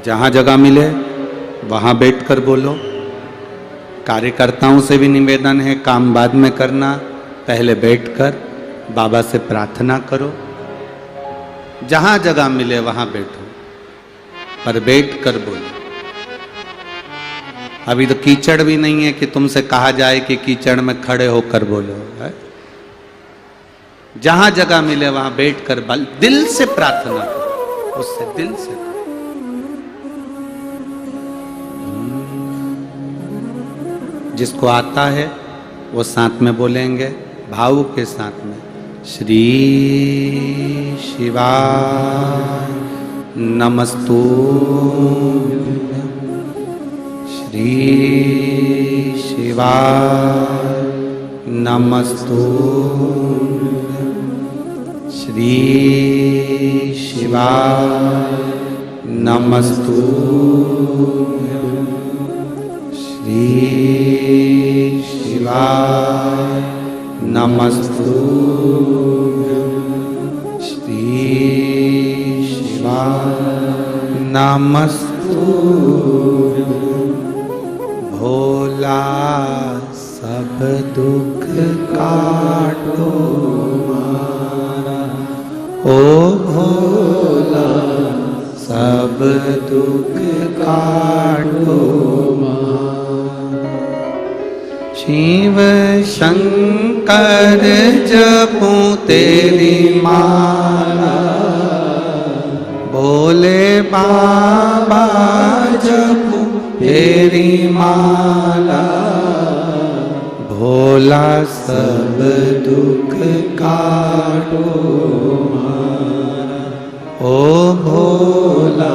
जहां जगह मिले वहां बैठकर बोलो। कार्यकर्ताओं से भी निवेदन है, काम बाद में करना, पहले बैठकर बाबा से प्रार्थना करो। जहां जगह मिले वहां बैठो, पर बैठकर बोलो। अभी तो कीचड़ भी नहीं है कि तुमसे कहा जाए कि कीचड़ में खड़े होकर बोलो, है? जहां जगह मिले वहां बैठकर दिल से प्रार्थना करो, उससे दिल से। जिसको आता है वो साथ में बोलेंगे, भाव के साथ में। श्री शिवाय नमस्तु, श्री शिवाय नमस्तु, श्री शिवाय नमस्तु, श्री शिवाय नमस्तु, श्री शिवाय नमस्तु। भोला सब दुख काटो मारा, ओ भोला सब दुख काटो मारा। शिव शंकर जपूं तेरी माला, भोले बाबा जपूं तेरी माला, भोला सब दुख काटो मारा, ओ भोला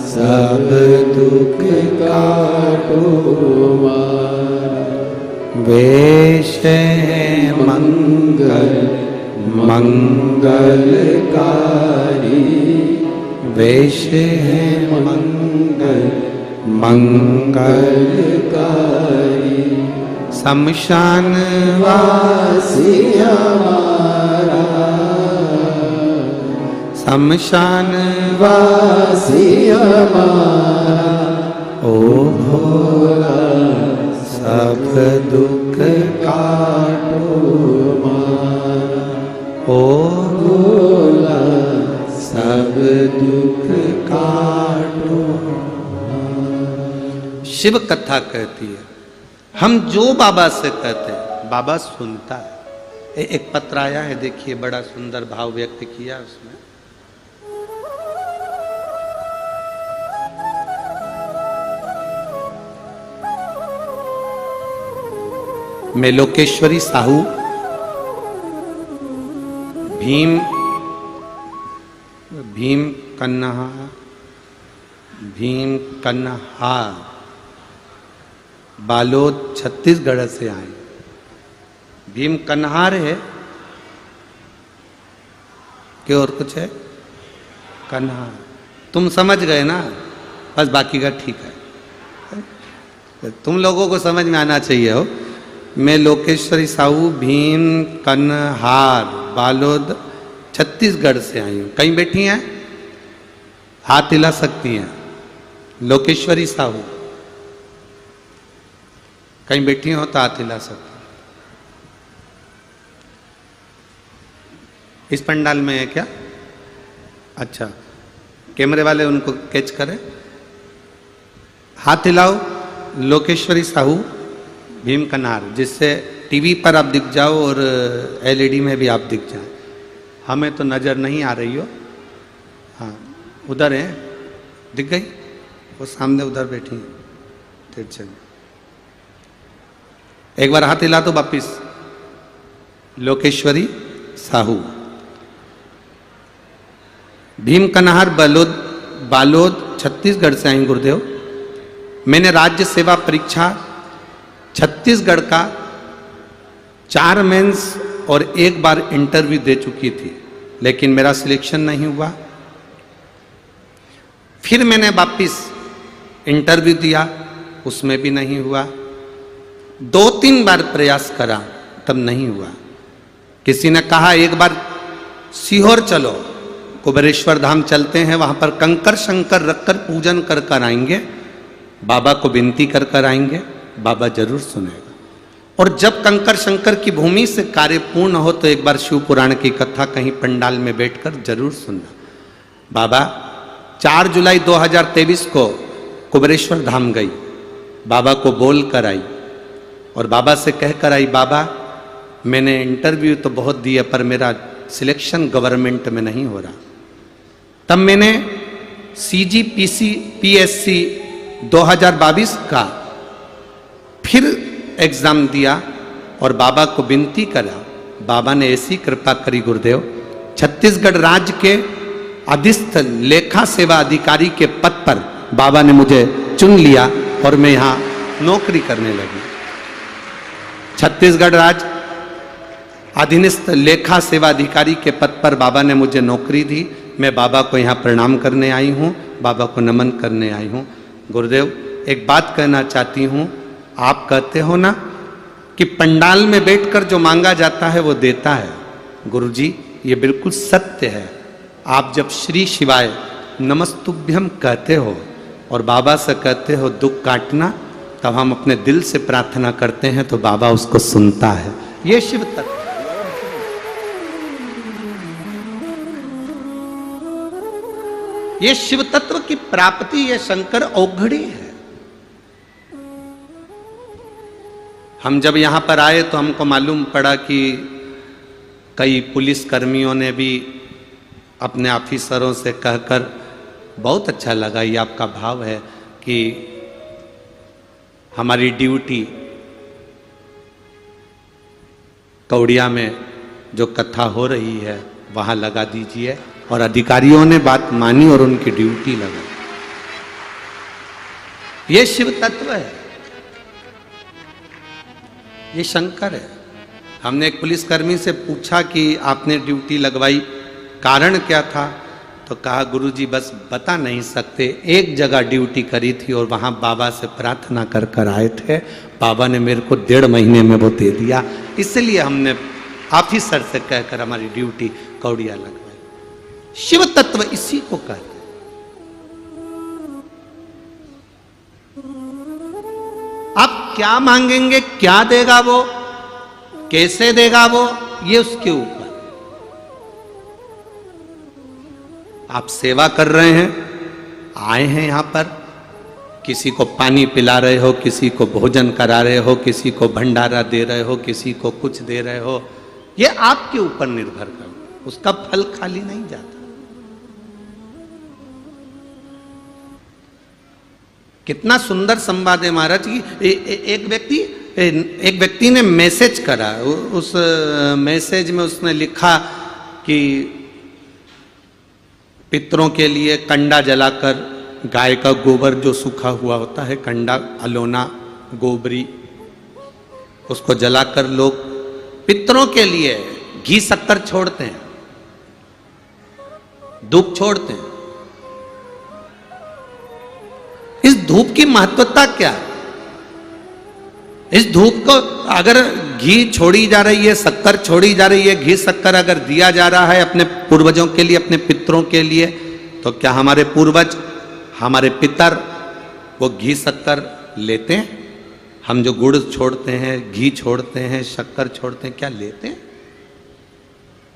सब दुख काटो मारा। वेश है मंगल मंगलकारी, वेश है मंगल मंगलकारी। शमशान वासी हमारा, शमशान वासी हमारा, ओ भोला सब दुख काटो मारा, ओ भोला सब दुख काटो। शिव कथा कहती है, हम जो बाबा से कहते हैं बाबा सुनता है। एक पत्र आया है, देखिए, बड़ा सुंदर भाव व्यक्त किया उसमें। मैं लोकेश्वरी साहू भीम कन्हा बालोद छत्तीसगढ़ से आए। भीम कन्हार है कि और कुछ है? कन्हार। तुम समझ गए ना, बस बाकी का ठीक है, तुम लोगों को समझ में आना चाहिए हो। मैं लोकेश्वरी साहू भीम कन्हार बालोद छत्तीसगढ़ से आई हूँ। कहीं बैठी हैं? हाथ हिला सकती हैं। लोकेश्वरी साहू कहीं बैठी हो तो हाथ हिला सकती हैं। इस पंडाल में है क्या? अच्छा, कैमरे वाले उनको कैच करें। हाथ हिलाओ। लोकेश्वरी साहू भीम कन्हार, जिससे टीवी पर आप दिख जाओ और एलईडी में भी आप दिख जाए, हमें तो नज़र नहीं आ रही हो। हाँ उधर है, दिख गई, वो सामने उधर बैठी है। फिर चल एक बार हाथ हिला तो वापिस। लोकेश्वरी साहू, भीम कन्हार बालोद छत्तीसगढ़ से आई गुरुदेव। मैंने राज्य सेवा परीक्षा छत्तीसगढ़ का 4 मेंस और 1 बार इंटरव्यू दे चुकी थी, लेकिन मेरा सिलेक्शन नहीं हुआ। फिर मैंने वापिस इंटरव्यू दिया, उसमें भी नहीं हुआ। 2-3 बार प्रयास करा, तब नहीं हुआ। किसी ने कहा एक बार सीहोर चलो, कुबेरेश्वर धाम चलते हैं, वहां पर कंकर शंकर रखकर पूजन कर कर आएंगे, बाबा को विनती कर कर आएंगे, बाबा जरूर सुनेगा। और जब कंकर शंकर की भूमि से कार्य पूर्ण हो तो एक बार शिव पुराण की कथा कहीं पंडाल में बैठकर जरूर सुनना। बाबा 4 जुलाई 2023 को कुबेरेश्वर धाम गई, बाबा को बोल कर आई और बाबा से कह कर आई, बाबा मैंने इंटरव्यू तो बहुत दिया पर मेरा सिलेक्शन गवर्नमेंट में नहीं हो रहा। तब मैंने CGPSC 2022 का फिर एग्जाम दिया और बाबा को विनती करा। बाबा ने ऐसी कृपा करी गुरुदेव, छत्तीसगढ़ राज्य के अधीस्थ लेखा सेवा अधिकारी के पद पर बाबा ने मुझे चुन लिया और मैं यहाँ नौकरी करने लगी। छत्तीसगढ़ राज्य अधीनस्थ लेखा सेवा अधिकारी के पद पर बाबा ने मुझे नौकरी दी। मैं बाबा को यहाँ प्रणाम करने आई हूँ, बाबा को नमन करने आई हूँ। गुरुदेव एक बात कहना चाहती हूँ, आप कहते हो ना कि पंडाल में बैठकर जो मांगा जाता है वो देता है। गुरुजी ये बिल्कुल सत्य है। आप जब श्री शिवाय नमस्तुभ्यम कहते हो और बाबा से कहते हो दुख काटना, तब हम अपने दिल से प्रार्थना करते हैं तो बाबा उसको सुनता है। ये शिव तत्व। ये शिव तत्व की प्राप्ति, ये शंकर औघड़ी है। हम जब यहां पर आए तो हमको मालूम पड़ा कि कई पुलिस कर्मियों ने भी अपने ऑफिसरों से कहकर, बहुत अच्छा लगा ये आपका भाव है कि हमारी ड्यूटी कौड़िया में जो कथा हो रही है वहां लगा दीजिए। और अधिकारियों ने बात मानी और उनकी ड्यूटी लगा। ये शिव तत्व है, ये शंकर है। हमने एक पुलिसकर्मी से पूछा कि आपने ड्यूटी लगवाई, कारण क्या था? तो कहा गुरुजी बस बता नहीं सकते, एक जगह ड्यूटी करी थी और वहां बाबा से प्रार्थना कर कर आए थे, बाबा ने मेरे को 1.5 महीने में वो दे दिया, इसलिए हमने ऑफिसर से कहकर हमारी ड्यूटी कौड़िया लगवाई। शिव तत्व इसी को कहते हैं। आप क्या मांगेंगे, क्या देगा वो, कैसे देगा वो, ये उसके ऊपर। आप सेवा कर रहे हैं, आए हैं यहां पर, किसी को पानी पिला रहे हो, किसी को भोजन करा रहे हो, किसी को भंडारा दे रहे हो, किसी को कुछ दे रहे हो, ये आपके ऊपर निर्भर करता, उसका फल खाली नहीं जाता। कितना सुंदर संवाद है महाराज की। एक व्यक्ति ने मैसेज करा, उस मैसेज में उसने लिखा कि पितरों के लिए कंडा जलाकर, गाय का गोबर जो सूखा हुआ होता है, कंडा, अलोना, गोबरी, उसको जलाकर लोग पितरों के लिए घी शक्कर छोड़ते हैं, धूप छोड़ते हैं। इस धूप की महत्वता क्या है? इस धूप को अगर घी छोड़ी जा रही है, शक्कर छोड़ी जा रही है, घी शक्कर अगर दिया जा रहा है अपने पूर्वजों के लिए, अपने पितरों के लिए, तो क्या हमारे पूर्वज, हमारे पितर वो घी शक्कर लेते हैं? हम जो गुड़ छोड़ते हैं, घी छोड़ते हैं, शक्कर छोड़ते हैं, क्या लेते हैं?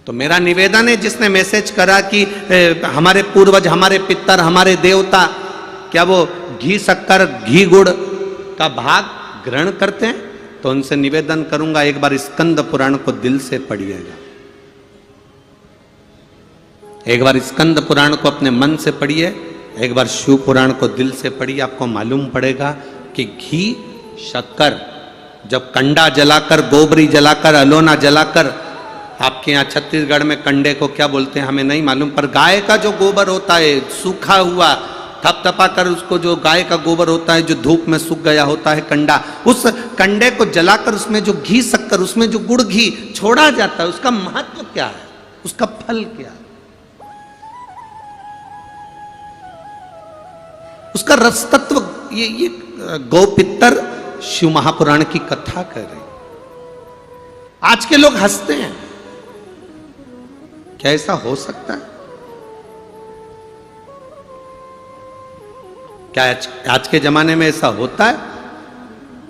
तो मेरा निवेदन है, जिसने मैसेज करा कि हमारे पूर्वज, हमारे पितर, हमारे देवता, क्या वो घी शक्कर, घी गुड़ का भाग ग्रहण करते हैं? तो उनसे निवेदन करूंगा एक बार स्कंद पुराण को दिल से पढ़िएगा, एक बार स्कंद पुराण को अपने मन से पढ़िए, एक बार शिव पुराण को दिल से पढ़िए। आपको मालूम पड़ेगा कि घी, शक्कर, जब कंडा जलाकर, गोबरी जलाकर, अलोना जलाकर, आपके यहाँ छत्तीसगढ़ में कंडे को क्या बोलते हैं हमें नहीं मालूम, पर गाय का जो गोबर होता है सूखा हुआ, थपथपा कर उसको, जो गाय का गोबर होता है जो धूप में सूख गया होता है कंडा, उस कंडे को जलाकर उसमें जो घी, शक्कर, उसमें जो गुड़ घी छोड़ा जाता है, उसका महत्व क्या है, उसका फल क्या है, उसका रस तत्व। ये गौपितर शिव महापुराण की कथा कर रहे। आज के लोग हंसते हैं, क्या ऐसा हो सकता है? क्या आज के जमाने में ऐसा होता है?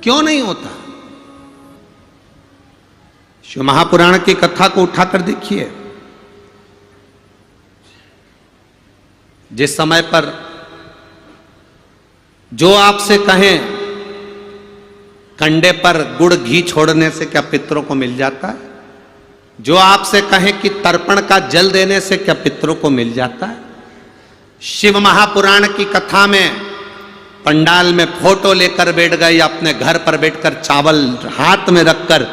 क्यों नहीं होता? शिव महापुराण की कथा को उठाकर देखिए। जिस समय पर जो आपसे कहें कंडे पर गुड़ घी छोड़ने से क्या पितरों को मिल जाता है, जो आपसे कहें कि तर्पण का जल देने से क्या पितरों को मिल जाता है, शिव महापुराण की कथा में पंडाल में फोटो लेकर बैठ गए, अपने घर पर बैठकर चावल हाथ में रखकर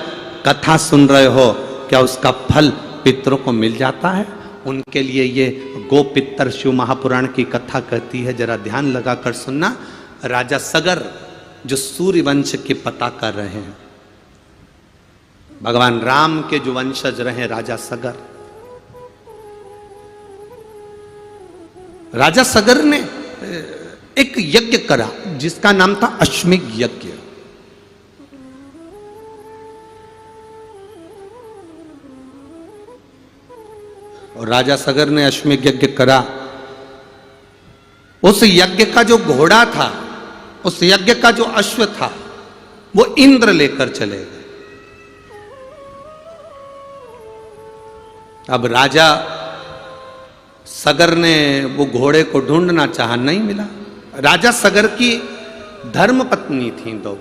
कथा सुन रहे हो, क्या उसका फल पितरों को मिल जाता है? उनके लिए ये गोपितर शिव महापुराण की कथा कहती है। जरा ध्यान लगाकर सुनना। राजा सगर जो सूर्य वंश के पता कर रहे हैं, भगवान राम के जो वंशज रहे राजा सगर, राजा सगर ने एक यज्ञ करा जिसका नाम था अश्वमेध यज्ञ। और राजा सगर ने अश्वमेध यज्ञ करा। उस यज्ञ का जो घोड़ा था, उस यज्ञ का जो अश्व था, वो इंद्र लेकर चले गए। अब राजा सगर ने वो घोड़े को ढूंढना चाहा, नहीं मिला। राजा सगर की धर्म पत्नी थी दो,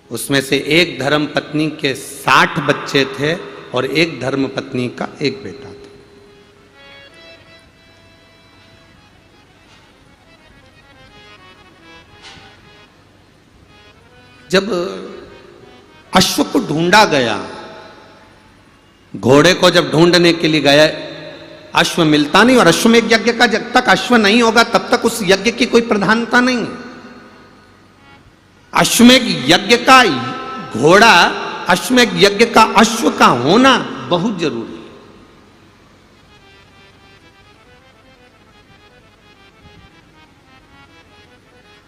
उसमें से एक धर्म पत्नी के 60 बच्चे थे और एक धर्म पत्नी का एक बेटा था। जब अश्व को ढूंढा गया, घोड़े को जब ढूंढने के लिए गया, अश्व मिलता नहीं। और अश्वमेध यज्ञ का जब तक अश्व नहीं होगा तब तक उस यज्ञ की कोई प्रधानता नहीं। अश्वमेध यज्ञ का घोड़ा, अश्वमेध यज्ञ का अश्व का होना बहुत जरूरी है।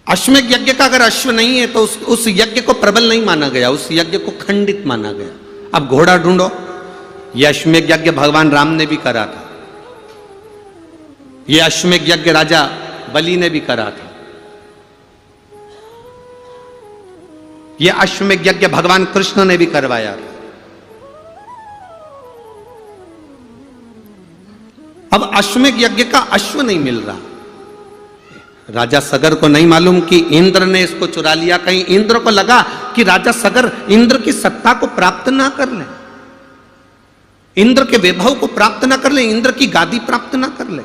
अश्वमेध यज्ञ का अगर अश्व नहीं है तो उस यज्ञ को प्रबल नहीं माना गया, उस यज्ञ को खंडित माना गया। अब घोड़ा ढूंढो। यह अश्वमेध यज्ञ भगवान राम ने भी करा था, यह अश्वमेध यज्ञ राजा बलि ने भी करा था, यह अश्वमेध यज्ञ भगवान कृष्ण ने भी करवाया था। अब अश्वमेध यज्ञ का अश्व नहीं मिल रहा। राजा सगर को नहीं मालूम कि इंद्र ने इसको चुरा लिया। कहीं इंद्र को लगा कि राजा सगर इंद्र की सत्ता को प्राप्त ना कर ले, इंद्र के वैभव को प्राप्त ना कर ले, इंद्र की गादी प्राप्त ना कर ले।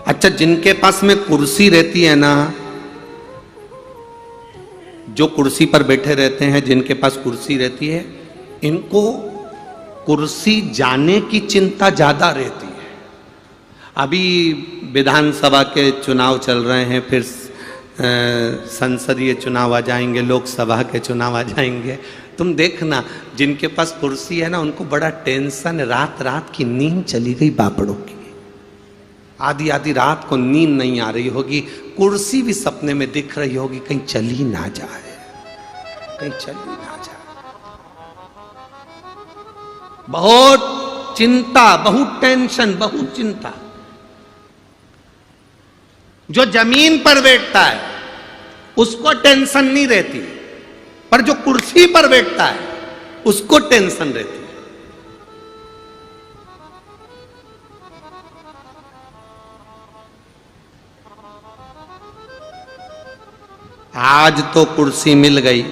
अच्छा, जिनके पास में कुर्सी रहती है ना, जो कुर्सी पर बैठे रहते हैं, जिनके पास कुर्सी रहती है, इनको कुर्सी जाने की चिंता ज्यादा रहती है। अभी विधानसभा के चुनाव चल रहे हैं, फिर संसदीय चुनाव आ जाएंगे, लोकसभा के चुनाव आ जाएंगे। तुम देखना, जिनके पास कुर्सी है ना, उनको बड़ा टेंशन, रात रात की नींद चली गई बापड़ों की, आधी आधी रात को नींद नहीं आ रही होगी, कुर्सी भी सपने में दिख रही होगी, कहीं चली ना जाए, कहीं चली ना जाए। बहुत चिंता, बहुत टेंशन, बहुत चिंता। जो जमीन पर बैठता है उसको टेंशन नहीं रहती, पर जो कुर्सी पर बैठता है उसको टेंशन रहती है। आज तो कुर्सी मिल गई,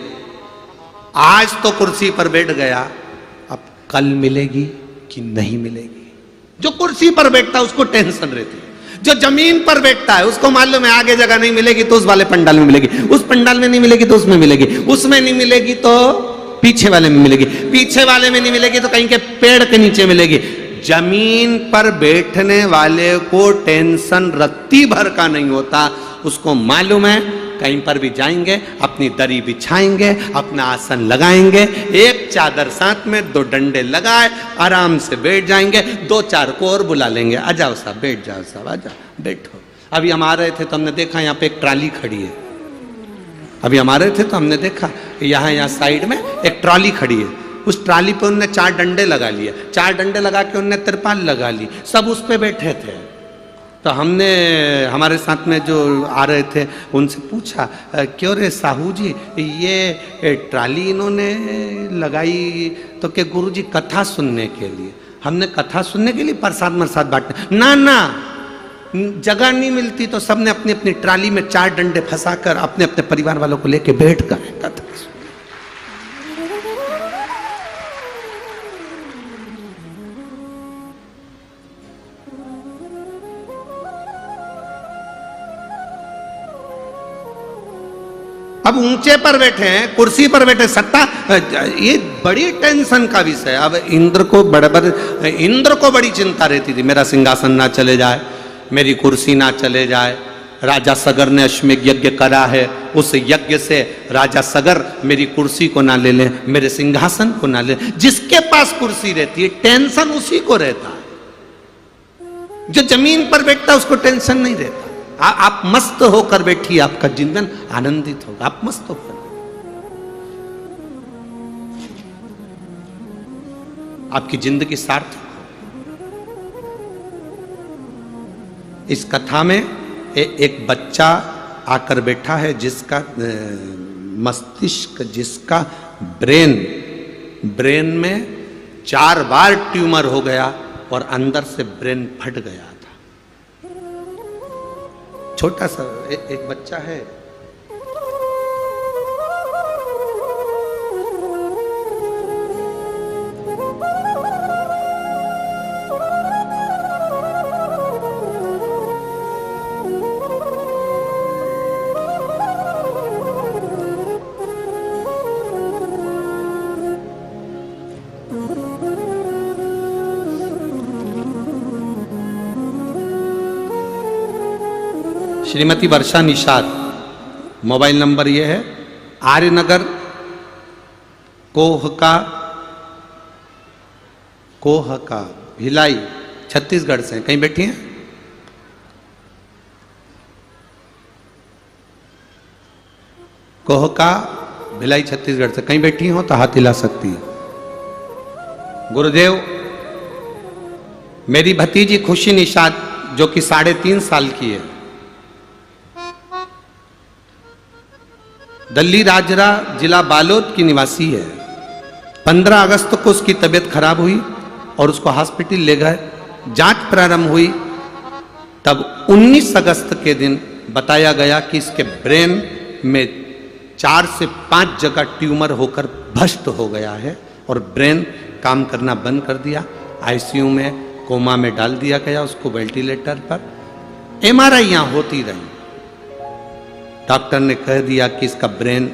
आज तो कुर्सी पर बैठ गया, अब कल मिलेगी कि नहीं मिलेगी। जो कुर्सी पर बैठता है उसको टेंशन रहती है, जो जमीन पर बैठता है उसको मालूम है आगे जगह नहीं मिलेगी तो उस वाले पंडाल में मिलेगी, उस पंडाल में नहीं मिलेगी तो उसमें मिलेगी, उसमें नहीं मिलेगी तो पीछे वाले में मिलेगी, पीछे वाले में नहीं मिलेगी तो कहीं के पेड़ के नीचे मिलेगी। जमीन पर बैठने वाले को टेंशन रत्ती भर का नहीं होता, उसको मालूम है कहीं पर भी जाएंगे अपनी दरी बिछाएंगे, अपना आसन लगाएंगे, एक चादर साथ में, दो डंडे लगाए आराम से बैठ जाएंगे, दो चार को और बुला लेंगे, आ जाओ साहब बैठ जाओ साहब, आ जाओ बैठो। अभी हम आ रहे थे तो हमने देखा यहाँ पे एक ट्राली खड़ी है, अभी हम आ रहे थे तो हमने देखा यहाँ साइड में एक ट्रॉली खड़ी है, उस ट्राली पे उनने 4 डंडे लगा लिए, 4 डंडे लगा के उनने तिरपाल लगा ली, सब उस पे बैठे थे। तो हमने हमारे साथ में जो आ रहे थे उनसे पूछा, क्यों रे साहू जी ये ट्राली इन्होंने लगाई तो क्या गुरुजी कथा सुनने के लिए? हमने कथा सुनने के लिए प्रसाद मरसाद बांटने? ना ना, जगह नहीं मिलती तो सबने अपनी अपनी ट्राली में 4 डंडे फंसाकर अपने अपने परिवार वालों को लेके बैठ कर कथा। अब ऊंचे पर बैठे हैं, कुर्सी पर बैठे, सत्ता, ये बड़ी टेंशन का विषय। अब इंद्र को बड़ी चिंता रहती थी, मेरा सिंहासन ना चले जाए, मेरी कुर्सी ना चले जाए। राजा सगर ने अश्वमेध यज्ञ करा है, उस यज्ञ से राजा सगर मेरी कुर्सी को ना ले ले, मेरे सिंहासन को ना ले। जिसके पास कुर्सी रहती है टेंशन उसी को रहता है, जो जमीन पर बैठता है उसको टेंशन नहीं रहता। आप मस्त होकर बैठिए, आपका जीवन आनंदित होगा, आप मस्त होकर, आपकी जिंदगी सार्थक हो। इस कथा में एक बच्चा आकर बैठा है जिसका मस्तिष्क, जिसका ब्रेन में 4 बार ट्यूमर हो गया और अंदर से ब्रेन फट गया था। छोटा सा एक बच्चा है, श्रीमती वर्षा निषाद, मोबाइल नंबर ये है, आर्यनगर कोहका भिलाई छत्तीसगढ़ से। कहीं बैठी हैं? कोहका भिलाई छत्तीसगढ़ से कहीं बैठी हो तो हाथ हिला सकती है। गुरुदेव, मेरी भतीजी खुशी निषाद जो कि 3.5 साल की है, दल्ली राजरा जिला बालोद की निवासी है। 15 अगस्त को उसकी तबीयत खराब हुई और उसको हॉस्पिटल ले गए, जांच प्रारंभ हुई, तब 19 अगस्त के दिन बताया गया कि इसके ब्रेन में 4 से 5 जगह ट्यूमर होकर भ्रष्ट हो गया है और ब्रेन काम करना बंद कर दिया। आईसीयू में, कोमा में डाल दिया गया उसको, वेंटिलेटर पर। एमआरआई यहां होती रही, डॉक्टर ने कह दिया कि इसका ब्रेन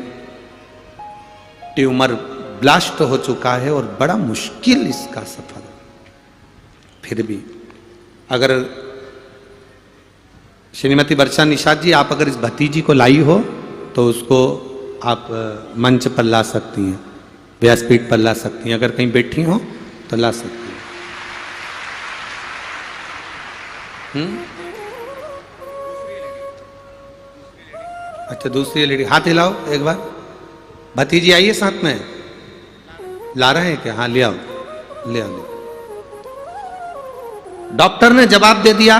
ट्यूमर ब्लास्ट हो चुका है और बड़ा मुश्किल इसका सफर। फिर भी अगर श्रीमती वर्षा निषाद जी, आप अगर इस भतीजी को लाई हो तो उसको आप मंच पर ला सकती हैं, व्यासपीठ पर ला सकती हैं, अगर कहीं बैठी हो तो ला सकती हैं। अच्छा, दूसरी लेडी, हाथ हिलाओ एक बार। भतीजी आइए साथ में, ला रहे हैं क्या? हाँ ले आओ, ले आओ। डॉक्टर ने जवाब दे दिया,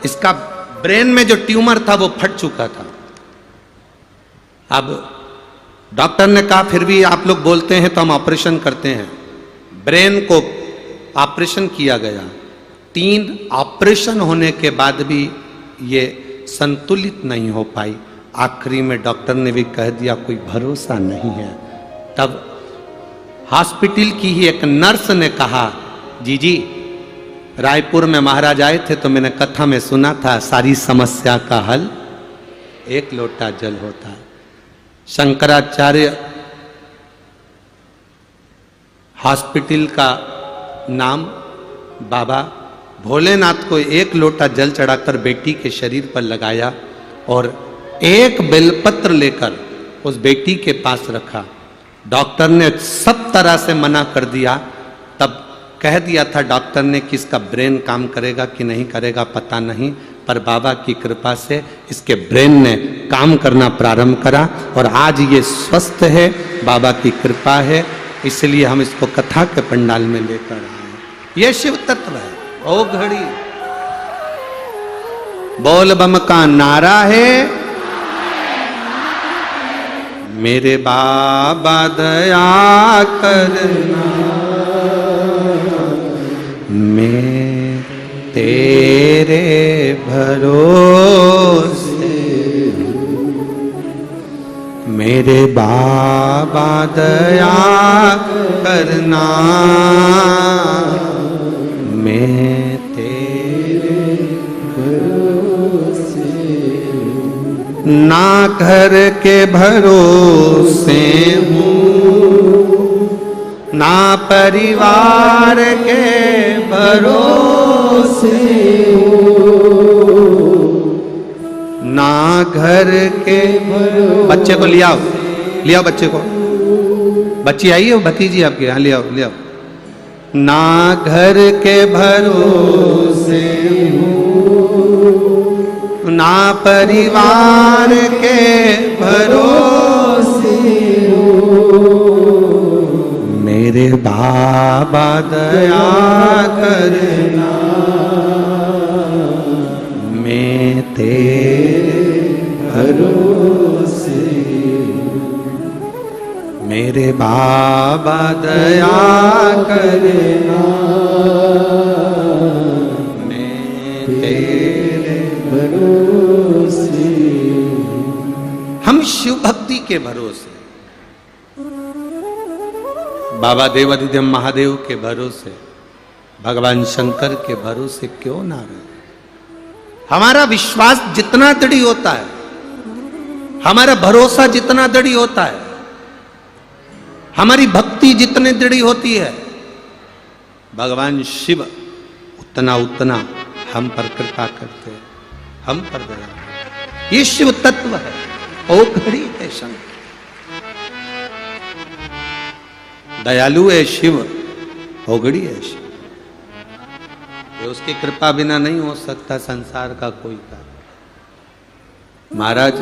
इसका ब्रेन में जो ट्यूमर था वो फट चुका था। अब डॉक्टर ने कहा फिर भी आप लोग बोलते हैं तो हम ऑपरेशन करते हैं। ब्रेन को ऑपरेशन किया गया, 3 ऑपरेशन होने के बाद भी ये संतुलित नहीं हो पाई। आखिरी में डॉक्टर ने भी कह दिया कोई भरोसा नहीं है। तब हॉस्पिटल की ही एक नर्स ने कहा, जी रायपुर में महाराज आए थे तो मैंने कथा में सुना था सारी समस्या का हल एक लोटा जल होता है। शंकराचार्य हॉस्पिटल का नाम बाबा भोलेनाथ को एक लोटा जल चढ़ाकर बेटी के शरीर पर लगाया और एक बेलपत्र लेकर उस बेटी के पास रखा। डॉक्टर ने सब तरह से मना कर दिया। तब कह दिया था डॉक्टर ने कि इसका ब्रेन काम करेगा कि नहीं करेगा पता नहीं, पर बाबा की कृपा से इसके ब्रेन ने काम करना प्रारंभ करा और आज ये स्वस्थ है, बाबा की कृपा है। इसलिए हम इसको कथा के पंडाल में लेकर आए। ये शिव तत्व है। ओ घड़ी बोल बम का नारा है, मेरे बाबा दया करना, मैं तेरे भरोसे, मेरे बाबा दया करना, मैं तेरे भरोसे, ना घर के भरोसे हूँ, ना परिवार के भरोसे हूँ, ना घर के भरोसे। बच्चे को ले आओ बच्चे को, बच्ची आई हो भतीजी आपके यहाँ, ले आओ। ना घर के भरोसे हूँ, ना परिवार के भरोसे हूँ, मेरे बाबा दया करना, मैं तेरे भरोसे, मेरे बाबा दया करना, मैं तेरे भरोसे। हम शिव भक्ति के भरोसे, बाबा देवाधिदेव महादेव के भरोसे, भगवान शंकर के भरोसे क्यों ना रहे। हमारा विश्वास जितना दृढ़ होता है, हमारा भरोसा जितना दृढ़ होता है, हमारी भक्ति जितनी दृढ़ होती है, भगवान शिव उतना हम पर कृपा करते हैं, हम पर दया। ये शिव तत्व है। ओ घड़ी है शंकर, दयालु है शिव, ओगड़ी है शिव। ये उसकी कृपा बिना नहीं हो सकता संसार का कोई कार्य। महाराज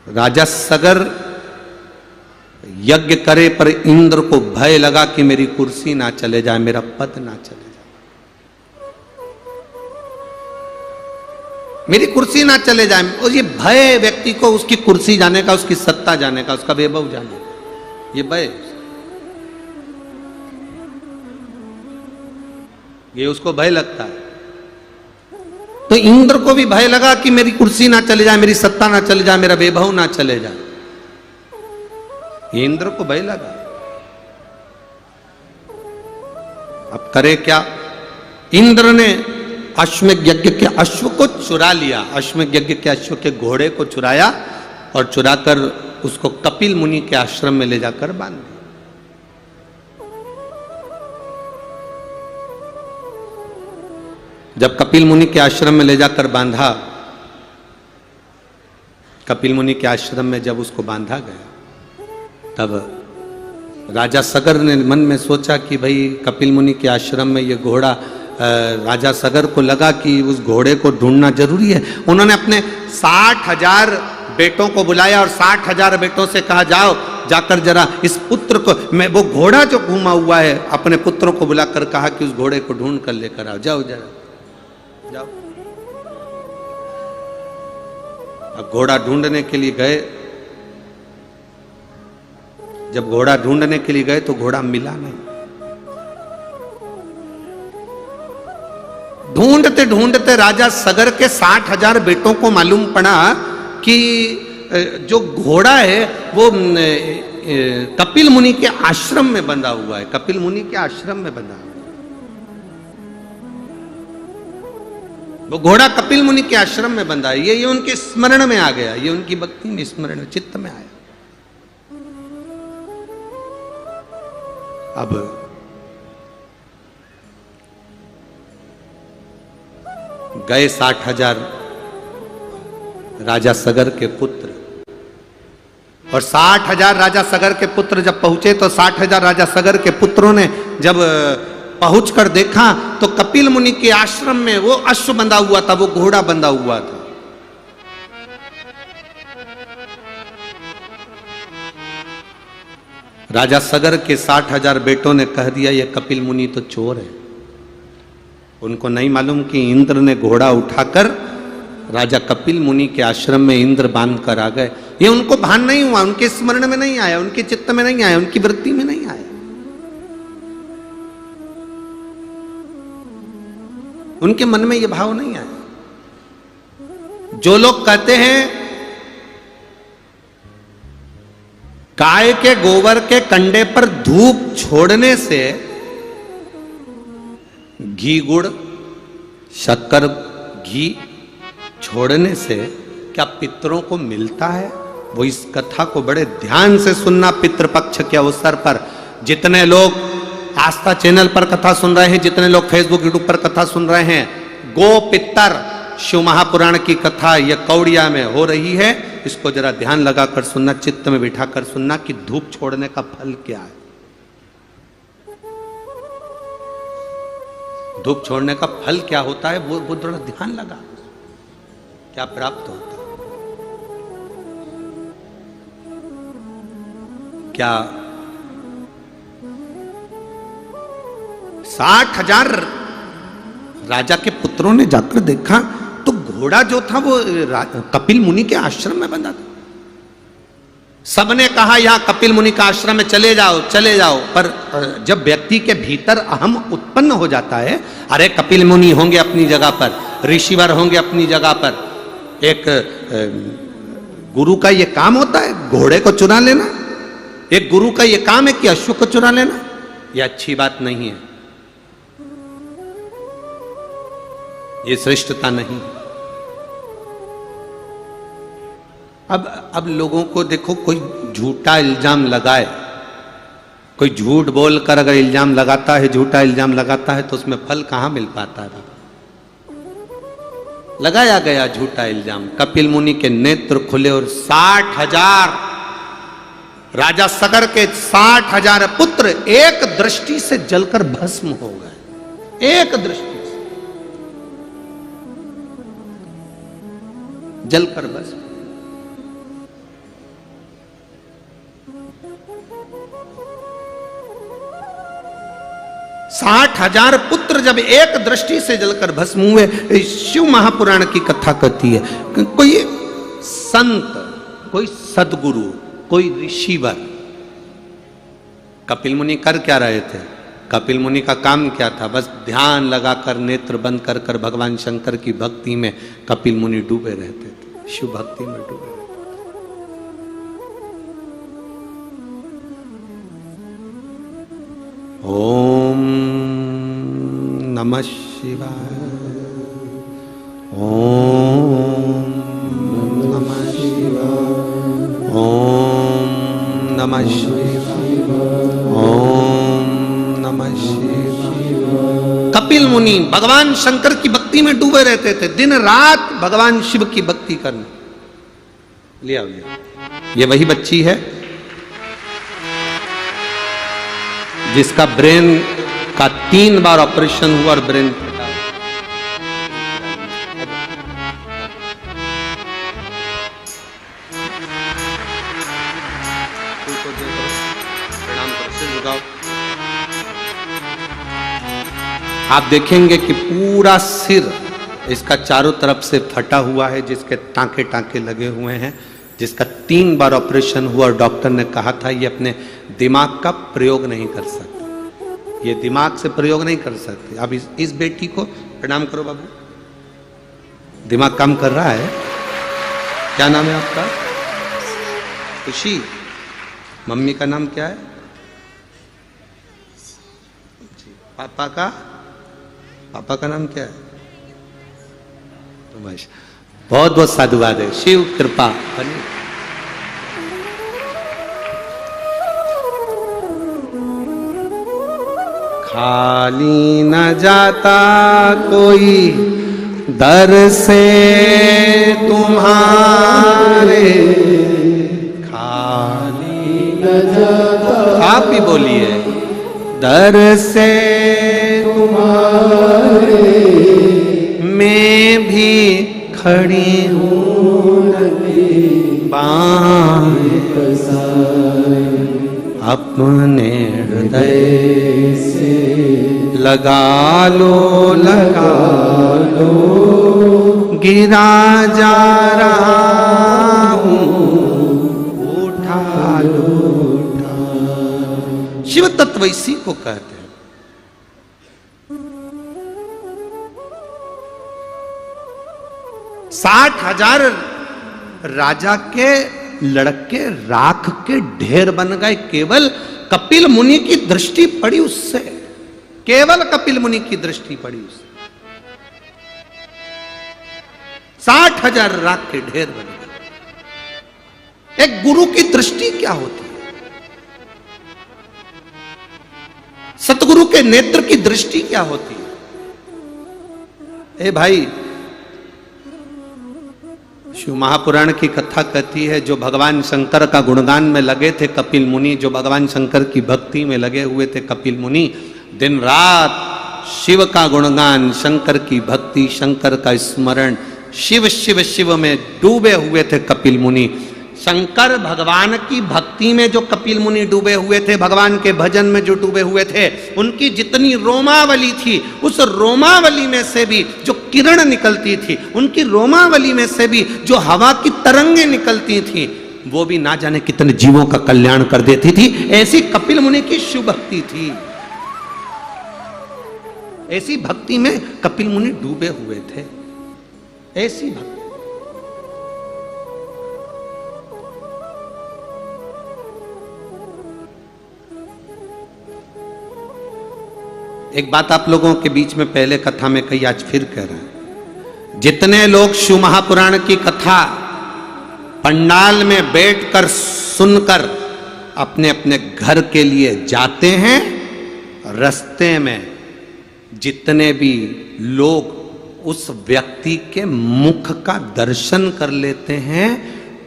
राजा सगर यज्ञ करे पर इंद्र को भय लगा कि मेरी कुर्सी ना चले जाए, मेरा पद ना चले जाए, मेरी कुर्सी ना चले जाए। और ये भय व्यक्ति को उसकी कुर्सी जाने का, उसकी सत्ता जाने का, उसका वैभव जाने का, ये भय, ये उसको भय लगता है। तो इंद्र को भी भय लगा कि मेरी कुर्सी ना चले जाए, मेरी सत्ता ना चले जाए, मेरा वैभव ना चले जाए। ये इंद्र को भय लगा। अब करे क्या? इंद्र ने अश्वमेध यज्ञ के अश्व को चुरा लिया, अश्वमेध यज्ञ के अश्व के घोड़े को चुराया और चुराकर उसको कपिल मुनि के आश्रम में ले जाकर बांध दिया। जब कपिल मुनि के आश्रम में ले जाकर बांधा, कपिल मुनि के आश्रम में जब उसको बांधा गया, तब राजा सगर ने मन में सोचा कि भाई कपिल मुनि के आश्रम में ये घोड़ा, राजा सगर को लगा कि उस घोड़े को ढूंढना जरूरी है। उन्होंने अपने 60,000 बेटों को बुलाया और 60,000 बेटों से कहा जाओ जाकर जरा इस पुत्र को, मैं वो घोड़ा जो घूमा हुआ है, अपने पुत्रों को बुलाकर कहा कि उस घोड़े को ढूंढ कर लेकर आओ, जाओ जरा जाओ। अब घोड़ा ढूंढने के लिए गए। जब घोड़ा ढूंढने के लिए गए तो घोड़ा मिला नहीं। ढूंढते ढूंढते राजा सगर के 60,000 बेटों को मालूम पड़ा कि जो घोड़ा है वो कपिल मुनि के आश्रम में बंधा हुआ है, कपिल मुनि के आश्रम में बंधा हुआ है। वो घोड़ा कपिल मुनि के आश्रम में बंधा है। ये उनके स्मरण में आ गया, ये उनकी भक्ति में स्मरण चित्त में आया। अब गए 60,000 राजा सगर के पुत्र, और 60,000 राजा सगर के पुत्र जब पहुंचे तो 60,000 राजा सगर के पुत्रों ने जब पहुंचकर देखा तो कपिल मुनि के आश्रम में वो अश्व बंधा हुआ था, वो घोड़ा बंधा हुआ था। राजा सगर के 60,000 बेटों ने कह दिया ये कपिल मुनि तो चोर है। उनको नहीं मालूम कि इंद्र ने घोड़ा उठाकर राजा कपिल मुनि के आश्रम में इंद्र बांध कर आ गए। ये उनको भान नहीं हुआ, उनके स्मरण में नहीं आया, उनके चित्त में नहीं आया, उनकी वृत्ति में नहीं आया, उनके मन में ये भाव नहीं आया। जो लोग कहते हैं गाय के गोबर के कंडे पर धूप छोड़ने से घी गुड़ शक्कर घी छोड़ने से क्या पितरों को मिलता है, वो इस कथा को बड़े ध्यान से सुनना। पितृपक्ष के अवसर पर जितने लोग आस्था चैनल पर कथा सुन रहे हैं, जितने लोग फेसबुक यूट्यूब पर कथा सुन रहे हैं, गो पितर शिव महापुराण की कथा यह कौड़िया में हो रही है, इसको जरा ध्यान लगाकर सुनना, चित्त में बिठाकर सुनना कि धूप छोड़ने का फल क्या है। धूप छोड़ने का फल क्या होता है वो थोड़ा ध्यान लगा, क्या प्राप्त होता है, क्या 60,000 राजा के पुत्रों ने जाकर देखा तो घोड़ा जो था वो कपिल मुनि के आश्रम में बंधा था। सबने कहा यहां कपिल मुनि का आश्रम में चले जाओ चले जाओ, पर जब व्यक्ति के भीतर अहम उत्पन्न हो जाता है, अरे कपिल मुनि होंगे अपनी जगह पर, ऋषिवर होंगे अपनी जगह पर, एक गुरु का ये काम होता है घोड़े को चुरा लेना, एक गुरु का ये काम है कि अश्व को चुरा लेना, यह अच्छी बात नहीं है, ये श्रेष्ठता नहीं। अब लोगों को देखो, कोई झूठा इल्जाम लगाए, कोई झूठ बोलकर अगर इल्जाम लगाता है, झूठा इल्जाम लगाता है, तो उसमें फल कहां मिल पाता है बाबा। लगाया गया झूठा इल्जाम, कपिल मुनि के नेत्र खुले और 60,000 राजा सगर के 60,000 पुत्र एक दृष्टि से जलकर भस्म हो गए, एक दृष्टि से जलकर भस्म। साठ 60,000 पुत्र जब एक दृष्टि से जलकर भस्म हुए, शिव महापुराण की कथा कहती है, कोई संत, कोई सदगुरु, कोई ऋषिवर, कपिल मुनि कर क्या रहे थे? कपिल मुनि का काम क्या था? बस ध्यान लगाकर नेत्र बंद कर कर भगवान शंकर की भक्ति में कपिल मुनि डूबे रहते थे, शिव भक्ति में डूबे रहते थे। ओम नमः शिवाय, ओम नमः शिवाय, ओम नमः शिवाय, ओम नमः शिवाय। कपिल मुनि भगवान शंकर की भक्ति में डूबे रहते थे, दिन रात भगवान शिव की भक्ति करना। लिया ये वही बच्ची है जिसका ब्रेन का 3 बार ऑपरेशन हुआ और ब्रेन फटा। प्रणाम करो, सिर झुकाओ। आप देखेंगे कि पूरा सिर इसका चारों तरफ से फटा हुआ है, जिसके टांके टांके लगे हुए हैं, जिसका 3 बार ऑपरेशन हुआ और डॉक्टर ने कहा था ये अपने दिमाग का प्रयोग नहीं कर सकता। ये दिमाग से प्रयोग नहीं कर सकते। अब इस बेटी को प्रणाम करो बाबू, दिमाग काम कर रहा है। क्या नाम है आपका? खुशी। मम्मी का नाम क्या है? पापा का नाम क्या है? बस बहुत बहुत साधुवाद है। शिव कृपा। खाली न जाता कोई दर से तुम्हारे, खाली न जाता, आप भी बोलिए, दर से तुम्हारे मैं भी खड़ी हूँ बाएं पसारे, अपने हृदय से लगा लो गिरा जा रहा हूँ, उठा लो। शिव तत्व इसी को कहते हैं। 60,000 राजा के लड़के राख के ढेर बन गए, केवल कपिल मुनि की दृष्टि पड़ी उससे, केवल कपिल मुनि की दृष्टि पड़ी उससे। 60,000 राख के ढेर बन गए। एक गुरु की दृष्टि क्या होती है? सतगुरु के नेत्र की दृष्टि क्या होती है? ए भाई, शिव महापुराण की कथा कहती है, जो भगवान शंकर का गुणगान में लगे थे कपिल मुनि, जो भगवान शंकर की भक्ति में लगे हुए थे कपिल मुनि, दिन रात शिव का गुणगान, शंकर की भक्ति, शंकर का स्मरण, शिव शिव शिव में डूबे हुए थे कपिल मुनि। शंकर भगवान की भक्ति में जो कपिल मुनि डूबे हुए थे, भगवान के भजन में जो डूबे हुए थे, उनकी जितनी रोमावली थी, उस रोमावली में से भी जो किरण निकलती थी, उनकी रोमावली में से भी जो हवा की तरंगें निकलती थी, वो भी ना जाने कितने जीवों का कल्याण कर देती थी। ऐसी कपिल मुनि की शिव भक्ति थी। ऐसी भक्ति में कपिल मुनि डूबे हुए थे। ऐसी भक्ति। एक बात आप लोगों के बीच में पहले कथा में कही, आज फिर कह रहे हैं। जितने लोग शिव महापुराण की कथा पंडाल में बैठकर सुनकर अपने अपने घर के लिए जाते हैं, रास्ते में जितने भी लोग उस व्यक्ति के मुख का दर्शन कर लेते हैं,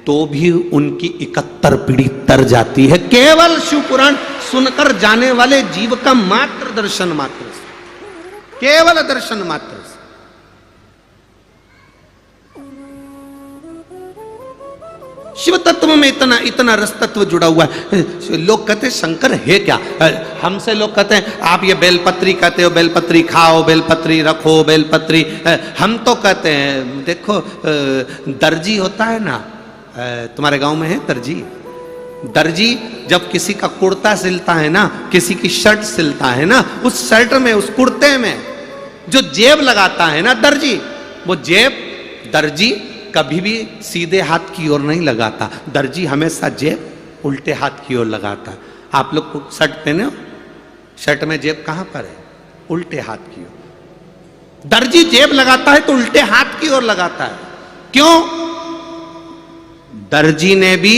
तो भी उनकी 71 पीढ़ी तर जाती है, केवल शिव पुराण सुनकर जाने वाले जीव का मात्र दर्शन मात्र से, केवल दर्शन मात्र से। शिव तत्व में इतना रस तत्व जुड़ा हुआ है। लोग कहते हैं शंकर है क्या? हमसे लोग कहते हैं आप ये बेलपत्री कहते हो, बेलपत्री खाओ, बेलपत्री रखो, बेलपत्री। हम तो कहते हैं देखो, दर्जी होता है ना, तुम्हारे गांव में है दर्जी? दर्जी जब किसी का कुर्ता सिलता है ना, किसी की शर्ट सिलता है ना, उस शर्ट में, उस कुर्ते में जो जेब लगाता है ना दर्जी, वो जेब दर्जी कभी भी सीधे हाथ की ओर नहीं लगाता। दर्जी हमेशा जेब उल्टे हाथ की ओर लगाता। आप लोग शर्ट पहने हो, शर्ट में जेब कहां पर है? उल्टे हाथ की ओर। दर्जी जेब लगाता है तो उल्टे हाथ की ओर लगाता है। क्यों? दर्जी ने भी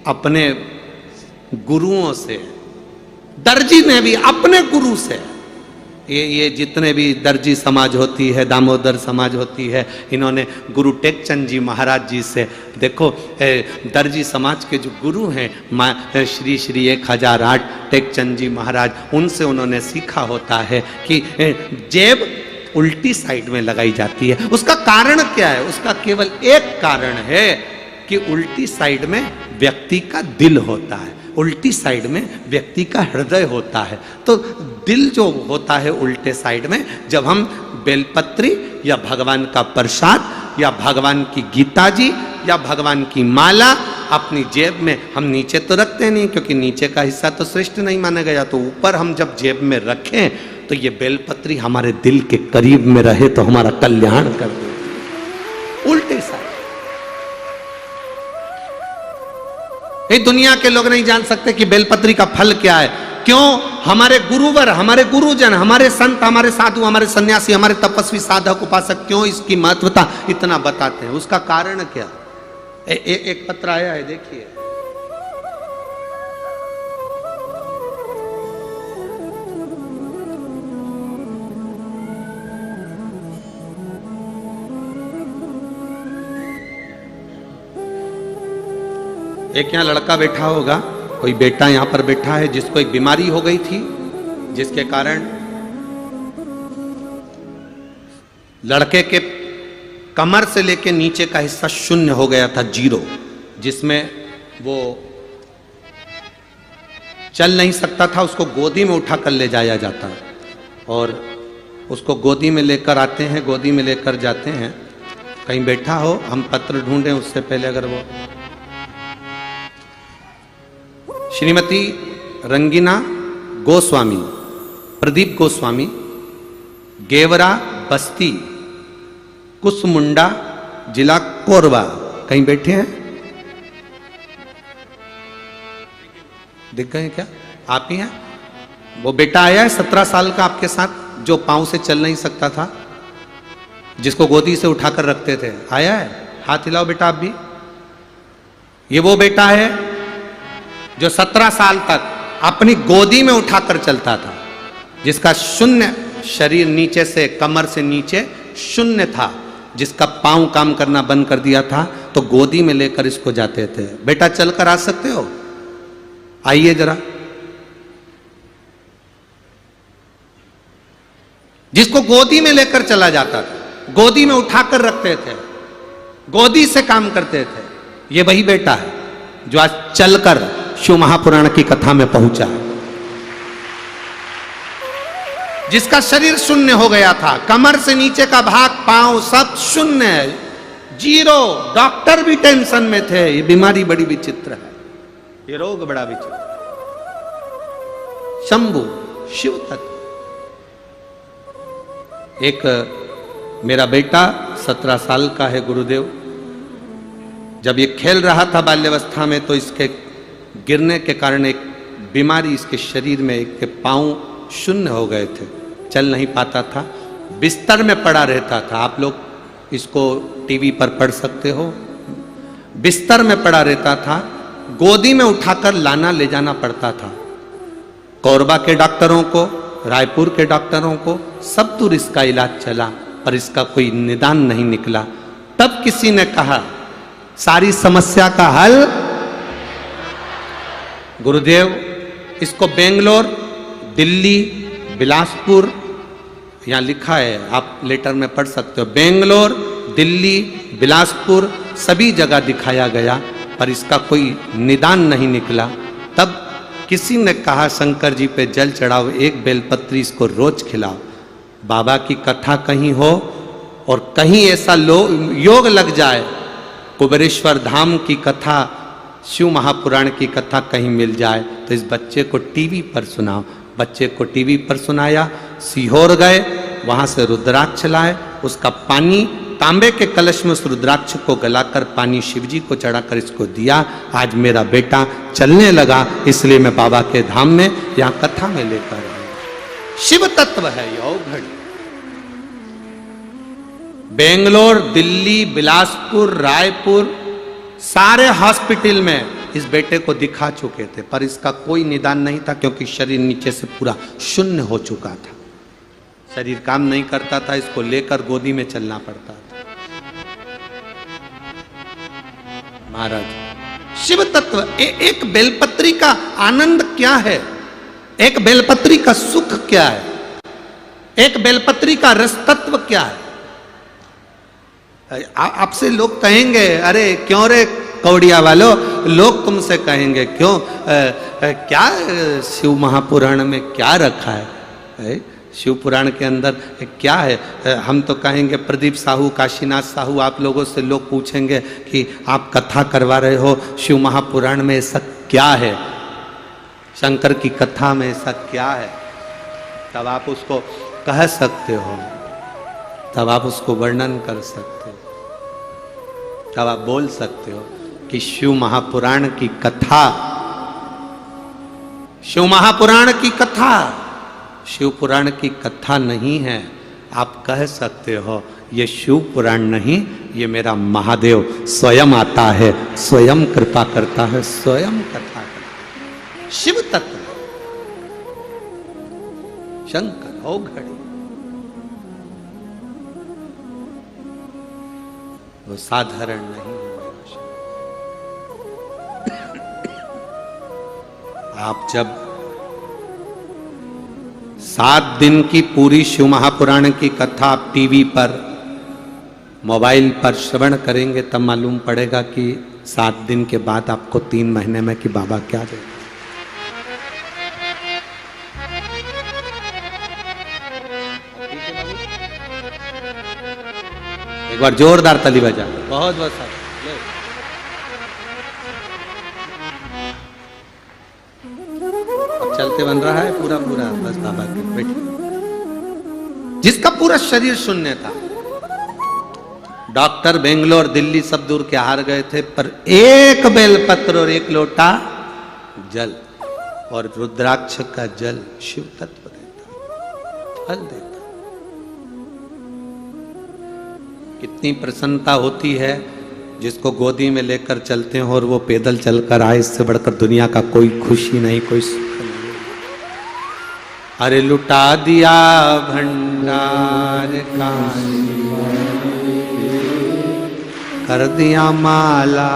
अपने गुरुओं से, दर्जी ने भी अपने गुरु से, ये जितने भी दर्जी समाज होती है, दामोदर समाज होती है, इन्होंने गुरु टेकचंद जी महाराज जी से, देखो दर्जी समाज के जो गुरु हैं श्री श्री 1008 टेकचंद जी महाराज, उनसे उन्होंने सीखा होता है कि जेब उल्टी साइड में लगाई जाती है। उसका कारण क्या है? उसका केवल एक कारण है कि उल्टी साइड में व्यक्ति का दिल होता है, उल्टी साइड में व्यक्ति का हृदय होता है। तो दिल जो होता है उल्टे साइड में, जब हम बेलपत्री या भगवान का प्रसाद या भगवान की गीता जी या भगवान की माला अपनी जेब में, हम नीचे तो रखते नहीं क्योंकि नीचे का हिस्सा तो श्रेष्ठ नहीं माना गया, तो ऊपर हम जब जेब में रखें तो ये बेलपत्री हमारे दिल के करीब में रहे तो हमारा कल्याण कर दे। उल्टे साइड ये दुनिया के लोग नहीं जान सकते कि बेलपत्री का फल क्या है। क्यों? हमारे गुरुवर, हमारे गुरुजन, हमारे संत, हमारे साधु, हमारे सन्यासी, हमारे तपस्वी, साधक, उपासक क्यों इसकी महत्वता इतना बताते हैं? उसका कारण क्या? एक पत्र आया है, देखिए। एक यहाँ लड़का बैठा होगा, कोई बेटा यहाँ पर बैठा है जिसको एक बीमारी हो गई थी, जिसके कारण लड़के के कमर से लेके नीचे का हिस्सा शून्य हो गया था, जीरो, जिसमें वो चल नहीं सकता था। उसको गोदी में उठा कर ले जाया जाता और उसको गोदी में लेकर आते हैं, गोदी में लेकर जाते हैं। कहीं बैठा हो, हम पत्र ढूंढें उससे पहले। अगर वो श्रीमती रंगीना गोस्वामी, प्रदीप गोस्वामी, गेवरा बस्ती, कुसमुंडा, जिला कोरबा, कहीं बैठे हैं? दिख गए क्या? आप ही हैं? वो बेटा आया है 17 साल का आपके साथ, जो पांव से चल नहीं सकता था, जिसको गोदी से उठाकर रखते थे, आया है? हाथ हिलाओ बेटा आप भी। ये वो बेटा है जो 17 साल तक अपनी गोदी में उठाकर चलता था, जिसका शून्य शरीर, नीचे से, कमर से नीचे शून्य था, जिसका पांव काम करना बंद कर दिया था, तो गोदी में लेकर इसको जाते थे। बेटा चलकर आ सकते हो? आइए जरा। जिसको गोदी में लेकर चला जाता था, गोदी में उठाकर रखते थे, गोदी से काम करते थे, ये वही बेटा है जो आज चलकर शिव महापुराण की कथा में पहुंचा है। जिसका शरीर शून्य हो गया था, कमर से नीचे का भाग, पांव सब शून्य है, जीरो। डॉक्टर भी टेंशन में थे, ये बीमारी बड़ी विचित्र है, ये रोग बड़ा विचित्र। शंभु शिव तत्व। एक मेरा बेटा 17 साल का है, गुरुदेव, जब ये खेल रहा था बाल्यावस्था में, तो इसके गिरने के कारण एक बीमारी इसके शरीर में, एक के पांव शून्य हो गए थे, चल नहीं पाता था, बिस्तर में पड़ा रहता था। आप लोग इसको टीवी पर पढ़ सकते हो। बिस्तर में पड़ा रहता था, गोदी में उठाकर लाना ले जाना पड़ता था। कोरबा के डॉक्टरों को, रायपुर के डॉक्टरों को, सब दूर इसका इलाज चला, पर इसका कोई निदान नहीं निकला। तब किसी ने कहा सारी समस्या का हल गुरुदेव, इसको बेंगलोर, दिल्ली, बिलासपुर, यहाँ लिखा है, आप लेटर में पढ़ सकते हो, बेंगलोर, दिल्ली, बिलासपुर, सभी जगह दिखाया गया, पर इसका कोई निदान नहीं निकला। तब किसी ने कहा शंकर जी पे जल चढ़ाओ, एक बेलपत्री इसको रोज खिलाओ। बाबा की कथा कहीं हो और कहीं ऐसा योग लग जाए, कुबेरेश्वर धाम की कथा, शिव महापुराण की कथा कहीं मिल जाए, तो इस बच्चे को टीवी पर सुनाओ। बच्चे को टीवी पर सुनाया, सीहोर गए, वहां से रुद्राक्ष लाए, उसका पानी तांबे के कलश में उस रुद्राक्ष को गलाकर पानी शिवजी को चढ़ाकर इसको दिया। आज मेरा बेटा चलने लगा, इसलिए मैं बाबा के धाम में यहाँ कथा में लेकर आया। शिव तत्व है योग घड़ी। बेंगलोर, दिल्ली, बिलासपुर, रायपुर, सारे हॉस्पिटल में इस बेटे को दिखा चुके थे, पर इसका कोई निदान नहीं था, क्योंकि शरीर नीचे से पूरा शून्य हो चुका था, शरीर काम नहीं करता था, इसको लेकर गोदी में चलना पड़ता था। महाराज शिव तत्व। एक बेलपत्री का आनंद क्या है, एक बेलपत्री का सुख क्या है, एक बेलपत्री का रस तत्व क्या है। आपसे लोग कहेंगे, अरे क्यों रे कौड़िया वालों, लोग तुमसे कहेंगे क्यों, क्या शिव महापुराण में क्या रखा है? शिव पुराण के अंदर क्या है? हम तो कहेंगे प्रदीप साहू, काशीनाथ साहू, आप लोगों से लोग पूछेंगे कि आप कथा करवा रहे हो शिव महापुराण में, ऐसा क्या है? शंकर की कथा में ऐसा क्या है? तब आप उसको कह सकते हो, तब आप उसको वर्णन कर सकते हो, तब आप बोल सकते हो कि शिव महापुराण की कथा, शिव महापुराण की कथा शिव पुराण की कथा नहीं है। आप कह सकते हो ये शिव पुराण नहीं, ये मेरा महादेव स्वयं आता है, स्वयं कृपा करता है, स्वयं कथा करता है। शिव तत्व शंकर हो घड़ी, वो साधारण नहीं है। आप जब 7 दिन की पूरी शिव महापुराण की कथा आप टीवी पर, मोबाइल पर श्रवण करेंगे तब मालूम पड़ेगा कि 7 दिन के बाद आपको 3 महीने में कि बाबा क्या दे। एक बार जोरदार ताली बजा। बहुत बहुत सारा चलते बन रहा है पूरा पूरा, बस बाबा के बैठ। जिसका पूरा शरीर शून्य था, डॉक्टर बेंगलोर दिल्ली सब दूर के हार गए थे, पर एक बेलपत्र और 1 लोटा जल और रुद्राक्ष का जल शिव तत्व देता, फल देता। कितनी प्रसन्नता होती है जिसको गोदी में लेकर चलते हैं और वो पैदल चलकर आए, इससे बढ़कर दुनिया का कोई खुशी नहीं, कोई सुख नहीं। अरे लुटा दिया भंडार का, कर दिया माला,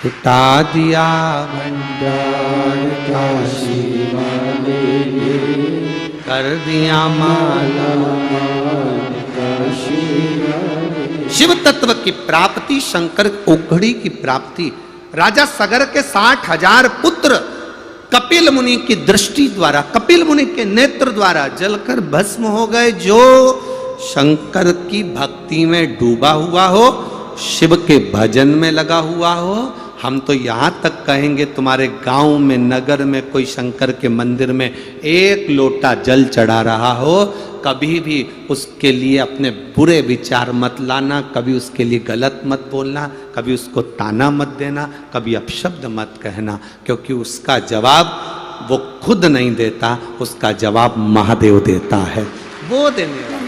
लुटा दिया भंडार का, कर दिया माला। शिव तत्व की प्राप्ति, शंकर उघड़ी की प्राप्ति, राजा सगर के 60,000 पुत्र कपिल मुनि की दृष्टि द्वारा, कपिल मुनि के नेत्र द्वारा जलकर भस्म हो गए। जो शंकर की भक्ति में डूबा हुआ हो, शिव के भजन में लगा हुआ हो, हम तो यहां तक कहेंगे तुम्हारे गांव में, नगर में कोई शंकर के मंदिर में 1 लोटा जल चढ़ा रहा हो, कभी भी उसके लिए अपने बुरे विचार मत लाना, कभी उसके लिए गलत मत बोलना, कभी उसको ताना मत देना, कभी अपशब्द मत कहना, क्योंकि उसका जवाब वो खुद नहीं देता, उसका जवाब महादेव देता है। वो देने वाला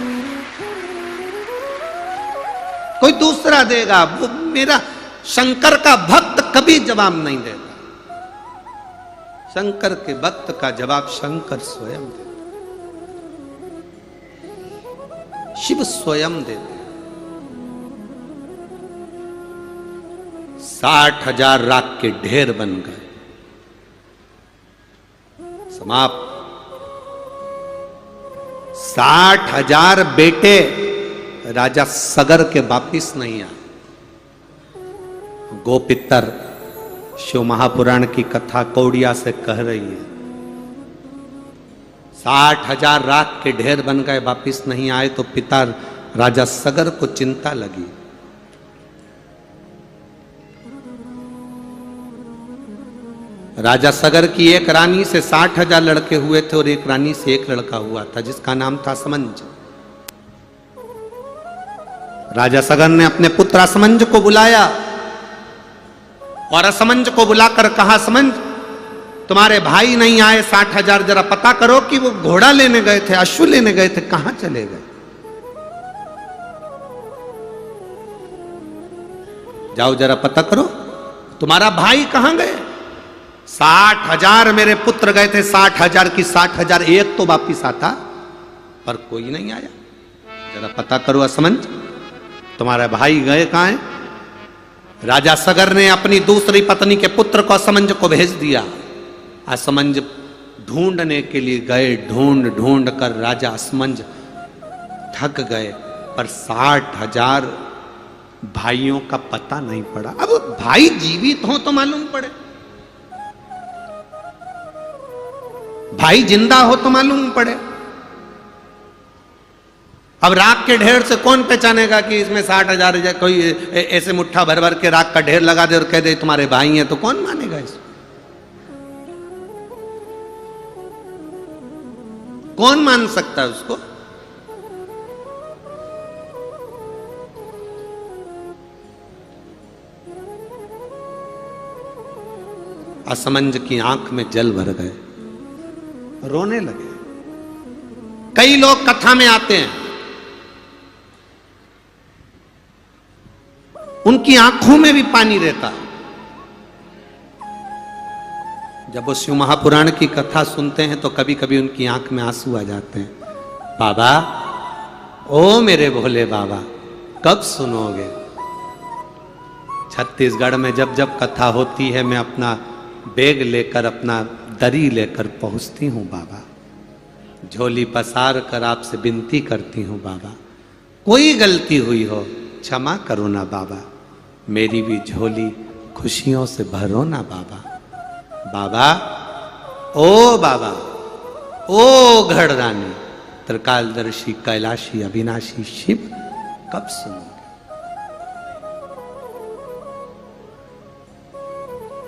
कोई दूसरा देगा, वो मेरा शंकर का भक्त कभी जवाब नहीं देता। शंकर के भक्त का जवाब शंकर स्वयं देता, शिव स्वयं देते। 60,000 राख के ढेर बन गए, समाप्त। 60,000 बेटे राजा सगर के वापिस नहीं आए। गोपितर शिव महापुराण की कथा कौड़िया से कह रही है, 60,000 राख के ढेर बन गए, वापिस नहीं आए, तो पिता राजा सगर को चिंता लगी। राजा सगर की एक रानी से 60,000 लड़के हुए थे और एक रानी से एक लड़का हुआ था जिसका नाम था असमंज। राजा सगर ने अपने पुत्र असमंज को बुलाया और असमंज को बुलाकर कहा, असमंज तुम्हारे भाई नहीं आए 60,000, जरा पता करो कि वो घोड़ा लेने गए थे, अश्व लेने गए थे, कहां चले गए? जाओ जरा पता करो तुम्हारा भाई कहां गए। 60,000 मेरे पुत्र गए थे, 60,000 की 60,000 एक तो वापिस आता, पर कोई नहीं आया। जरा पता करो असमंज तुम्हारा भाई गए कहां है। राजा सगर ने अपनी दूसरी पत्नी के पुत्र को असमंज को भेज दिया। असमंज ढूंढने के लिए गए, ढूंढ ढूंढ कर राजा असमंज थक गए, पर 60,000 भाइयों का पता नहीं पड़ा। अब भाई जीवित हो तो मालूम पड़े। भाई जिंदा हो तो मालूम पड़े। अब राख के ढेर से कौन पहचानेगा कि इसमें 60,000 कोई ऐसे मुट्ठा भर भर के राख का ढेर लगा दे और कह दे तुम्हारे भाई हैं, तो कौन मानेगा इसको? कौन मान सकता है उसको? असमंज की आंख में जल भर गए, रोने लगे। कई लोग कथा में आते हैं, उनकी आंखों में भी पानी रहता है। जब वो शिव महापुराण की कथा सुनते हैं तो कभी कभी उनकी आंख में आंसू आ जाते हैं। बाबा, ओ मेरे भोले बाबा, कब सुनोगे? छत्तीसगढ़ में जब जब कथा होती है मैं अपना बैग लेकर, अपना दरी लेकर पहुंचती हूं बाबा। झोली पसार कर आपसे विनती करती हूं बाबा, कोई गलती हुई हो क्षमा करो ना बाबा, मेरी भी झोली खुशियों से भरो ना बाबा। बाबा, ओ बाबा, ओ घड़ रानी, त्रिकालदर्शी कैलाशी अविनाशी शिव, कब सुनोगे?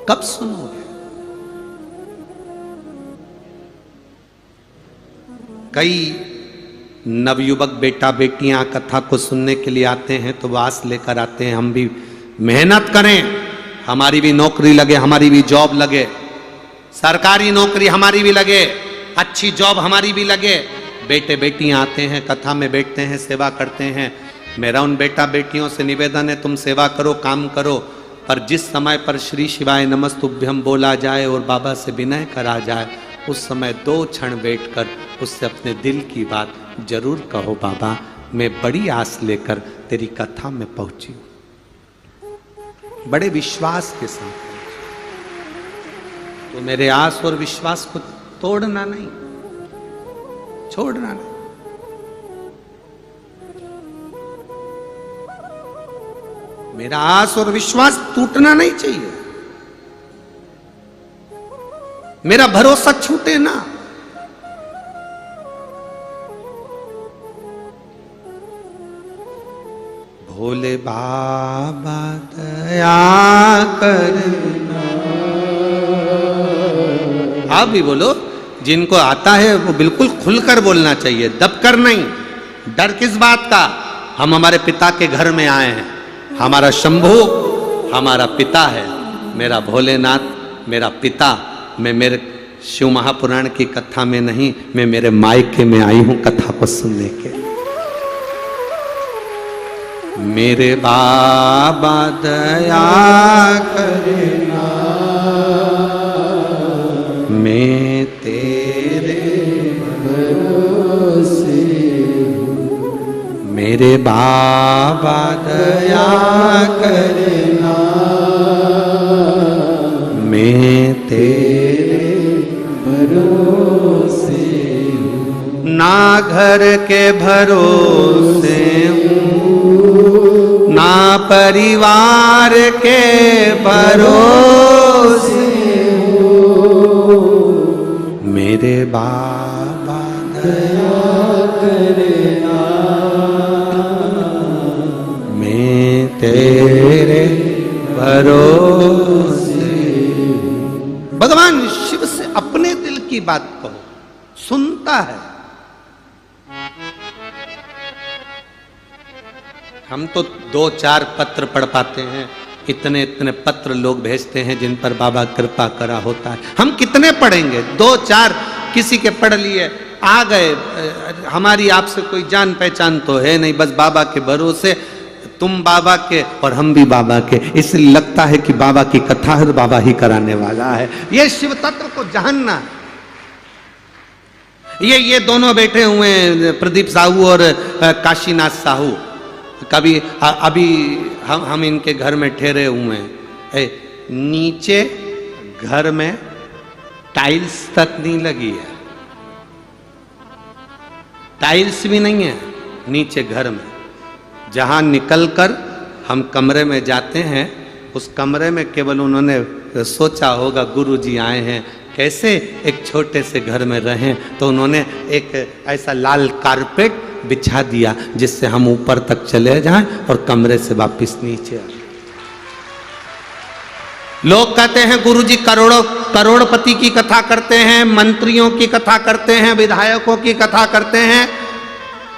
कब सुनोगे? कई नवयुवक बेटा बेटियां कथा को सुनने के लिए आते हैं तो वास लेकर आते हैं, हम भी मेहनत करें, हमारी भी नौकरी लगे, हमारी भी जॉब लगे, सरकारी नौकरी हमारी भी लगे, अच्छी जॉब हमारी भी लगे। बेटे बेटियां आते हैं, कथा में बैठते हैं, सेवा करते हैं। मेरा उन बेटा बेटियों से निवेदन है, तुम सेवा करो, काम करो, पर जिस समय पर श्री शिवाय नमस्तुभ्यम बोला जाए और बाबा से विनय करा जाए, उस समय 2 क्षण बैठकर उससे अपने दिल की बात जरूर कहो, बाबा मैं बड़ी आस लेकर तेरी कथा में पहुंची हूं, बड़े विश्वास के साथ। तो मेरे आस और विश्वास को तोड़ना नहीं, छोड़ना नहीं। मेरा आस और विश्वास टूटना नहीं चाहिए, मेरा भरोसा छूटे ना। भोले बाबा दया करना। आप भी बोलो, जिनको आता है वो बिल्कुल खुलकर बोलना चाहिए, दबकर नहीं। डर किस बात का? हम हमारे पिता के घर में आए हैं, हमारा शंभू हमारा पिता है, मेरा भोलेनाथ मेरा पिता। मैं मेरे शिव महापुराण की कथा में नहीं, मैं मेरे मायके में आई हूं कथा को सुनने के लिए। मेरे बाबा दया करना, मैं तेरे भरोसे हूँ। मेरे बाबा दया करना, मैं तेरे भरोसे हूँ। ना घर के भरोसे हूँ, ना परिवार के भरोसे हूँ। मेरे बाबा दया करना, मैं तेरे भरोसे। भगवान शिव से अपने दिल की बात कहो, सुनता है। हम तो 2-4 पत्र पढ़ पाते हैं, इतने इतने पत्र लोग भेजते हैं जिन पर बाबा कृपा करा होता है। हम कितने पढ़ेंगे? 2-4 किसी के पढ़ लिए, आ गए। हमारी आपसे कोई जान पहचान तो है नहीं, बस बाबा के भरोसे, तुम बाबा के और हम भी बाबा के, इसलिए लगता है कि बाबा की कथा है, बाबा ही कराने वाला है। ये शिव तत्व को जानना। ये दोनों बैठे हुए हैं, प्रदीप साहू और काशीनाथ साहू। कभी अभी हम इनके घर में ठहरे हुए हैं, नीचे घर में टाइल्स तक नहीं लगी है, टाइल्स भी नहीं है नीचे घर में। जहां निकलकर हम कमरे में जाते हैं, उस कमरे में केवल उन्होंने सोचा होगा गुरुजी आए हैं, कैसे एक छोटे से घर में रहें, तो उन्होंने एक ऐसा लाल कारपेट बिछा दिया जिससे हम ऊपर तक चले जाएं और कमरे से वापस नीचे आए। लोग कहते हैं गुरुजी करोड़पति की कथा करते हैं, मंत्रियों की कथा करते हैं, विधायकों की कथा करते हैं,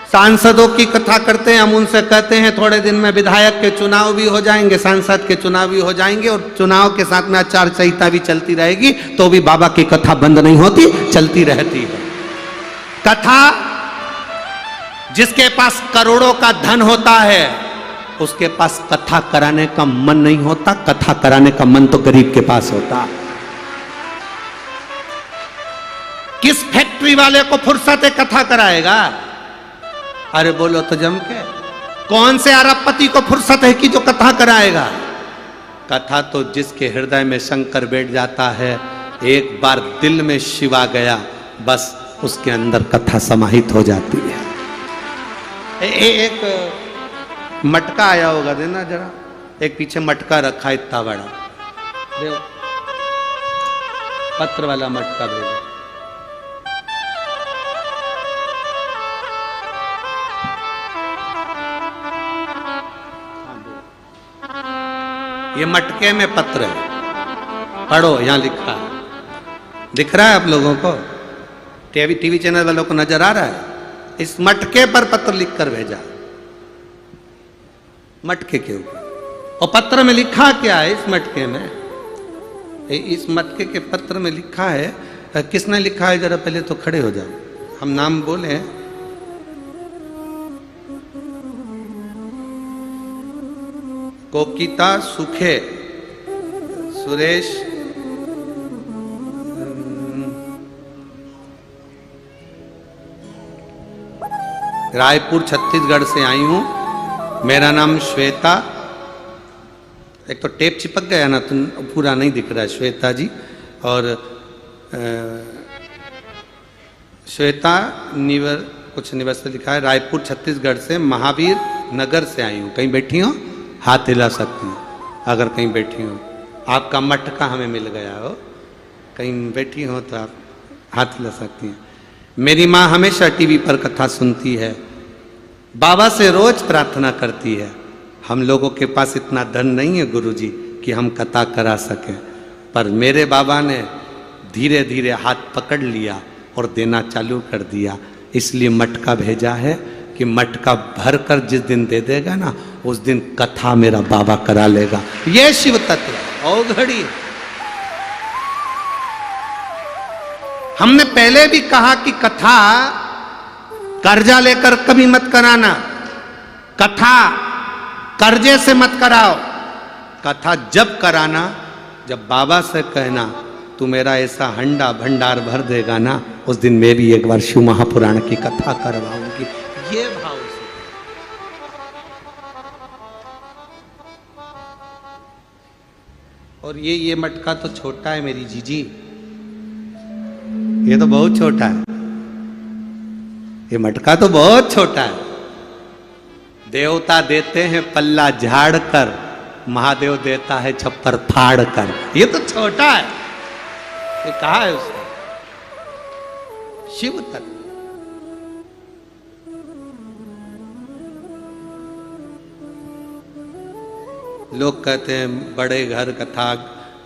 सांसदों की कथा करते हैं। हम उनसे कहते हैं थोड़े दिन में विधायक के चुनाव भी हो जाएंगे, सांसद के चुनाव भी हो जाएंगे और चुनाव के साथ में आचार संहिता भी चलती रहेगी, तो भी बाबा की कथा बंद नहीं होती, चलती रहती है। कथा, जिसके पास करोड़ों का धन होता है उसके पास कथा कराने का मन नहीं होता, कथा कराने का मन तो गरीब के पास होता। किस फैक्ट्री वाले को फुर्सत है कथा कराएगा? अरे बोलो तो जम के। कौन से अरबपति को फुर्सत है कि जो कथा कराएगा? कथा तो जिसके हृदय में शंकर बैठ जाता है, एक बार दिल में शिव आ गया, बस उसके अंदर कथा समाहित हो जाती है। एक मटका आया होगा, देना जरा, एक पीछे मटका रखा इतना बड़ा, देखो पत्र वाला मटका भेजो। ये मटके में पत्र है, पढ़ो, यहां लिखा है, दिख रहा है आप लोगों को? टीवी चैनल वालों को नजर आ रहा है? इस मटके पर पत्र लिखकर भेजा, मटके के ऊपर। और पत्र में लिखा क्या है? इस मटके में, इस मटके के पत्र में लिखा है, किसने लिखा है? जरा पहले तो खड़े हो जाओ, हम नाम बोले। कोकिता सुखे, सुरेश, रायपुर छत्तीसगढ़ से आई हूं, मेरा नाम श्वेता। एक तो टेप चिपक गया ना, तो पूरा नहीं दिख रहा है, श्वेता जी। और श्वेता कुछ निवर से लिखा है, रायपुर छत्तीसगढ़ से, महावीर नगर से आई हूँ। कहीं बैठी हो? हाथ हिला सकती हैं अगर कहीं बैठी हो। आपका मटका हमें मिल गया हो, कहीं बैठी हो तो आप हाथ हिला सकती हैं। मेरी माँ हमेशा टीवी पर कथा सुनती है, बाबा से रोज प्रार्थना करती है। हम लोगों के पास इतना धन नहीं है गुरुजी कि हम कथा करा सकें, पर मेरे बाबा ने धीरे धीरे हाथ पकड़ लिया और देना चालू कर दिया। इसलिए मटका भेजा है कि मटका भरकर जिस दिन दे देगा ना, उस दिन कथा मेरा बाबा करा लेगा। ये शिव तत्व और घड़ी। हमने पहले भी कहा कि कथा कर्जा लेकर कभी मत कराना, कथा कर्जे से मत कराओ। कथा जब कराना, जब बाबा से कहना तू मेरा ऐसा हंडा भंडार भर देगा ना, उस दिन मैं भी एक बार शिव महापुराण की कथा करवाऊंगी। ये भाव से। और ये मटका तो छोटा है मेरी जीजी, ये तो बहुत छोटा है, ये मटका तो बहुत छोटा है। देवता देते हैं पल्ला झाड़ कर, महादेव देता है छप्पर फाड़ कर। ये तो छोटा है, ये कहा है उसने? शिव तत्व। लोग कहते हैं बड़े घर कथा।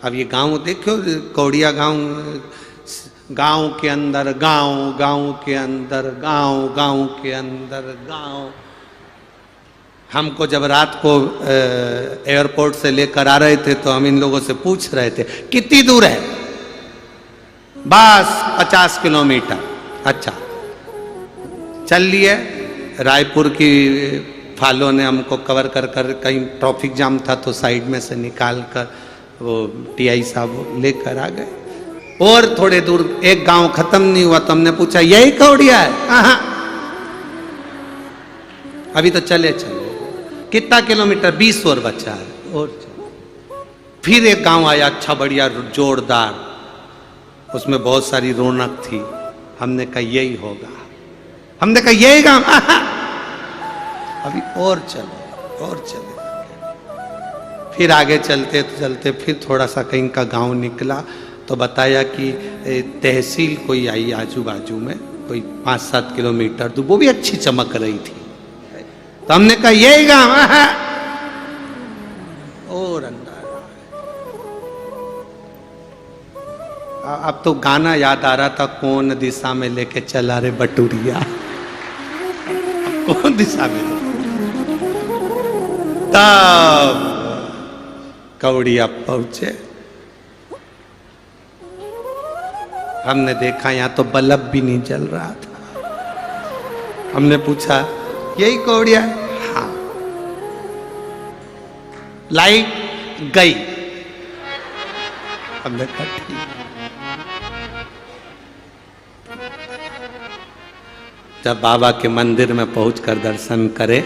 अब ये गांव देखो, कौड़िया गांव के अंदर गांव के अंदर गांव के अंदर गांव। हमको जब रात को एयरपोर्ट से लेकर आ रहे थे तो हम इन लोगों से पूछ रहे थे कितनी दूर है? बस 50 किलोमीटर। अच्छा, चल लिए। रायपुर की फालों ने हमको कवर कर कहीं ट्रैफिक जाम था तो साइड में से निकाल कर वो टीआई साहब लेकर आ गए। और थोड़े दूर एक गांव खत्म नहीं हुआ तो हमने पूछा यही कौड़िया है? हाँ, अभी तो चले। कितना किलोमीटर? 20 और बचा है। और फिर एक गांव आया, अच्छा बढ़िया जोरदार, उसमें बहुत सारी रौनक थी। हमने कहा यही होगा, हमने कहा यही गांव। अभी और चले। फिर आगे चलते चलते फिर थोड़ा सा कहीं का गांव निकला तो बताया कि तहसील कोई आई आजू बाजू में, कोई 5-7 किलोमीटर दूर, वो भी अच्छी चमक रही थी। तो हमने कहा यही गांव है। और अब तो गाना याद आ रहा था, कौन दिशा में लेके चला रे बटुरिया, कौन दिशा में। तब कौड़िया पहुंचे, हमने देखा यहां तो बल्ब भी नहीं जल रहा था। हमने पूछा यही कौड़िया? हाँ। लाइट गई। हमने कहा ठीक। जब बाबा के मंदिर में पहुंचकर दर्शन करे,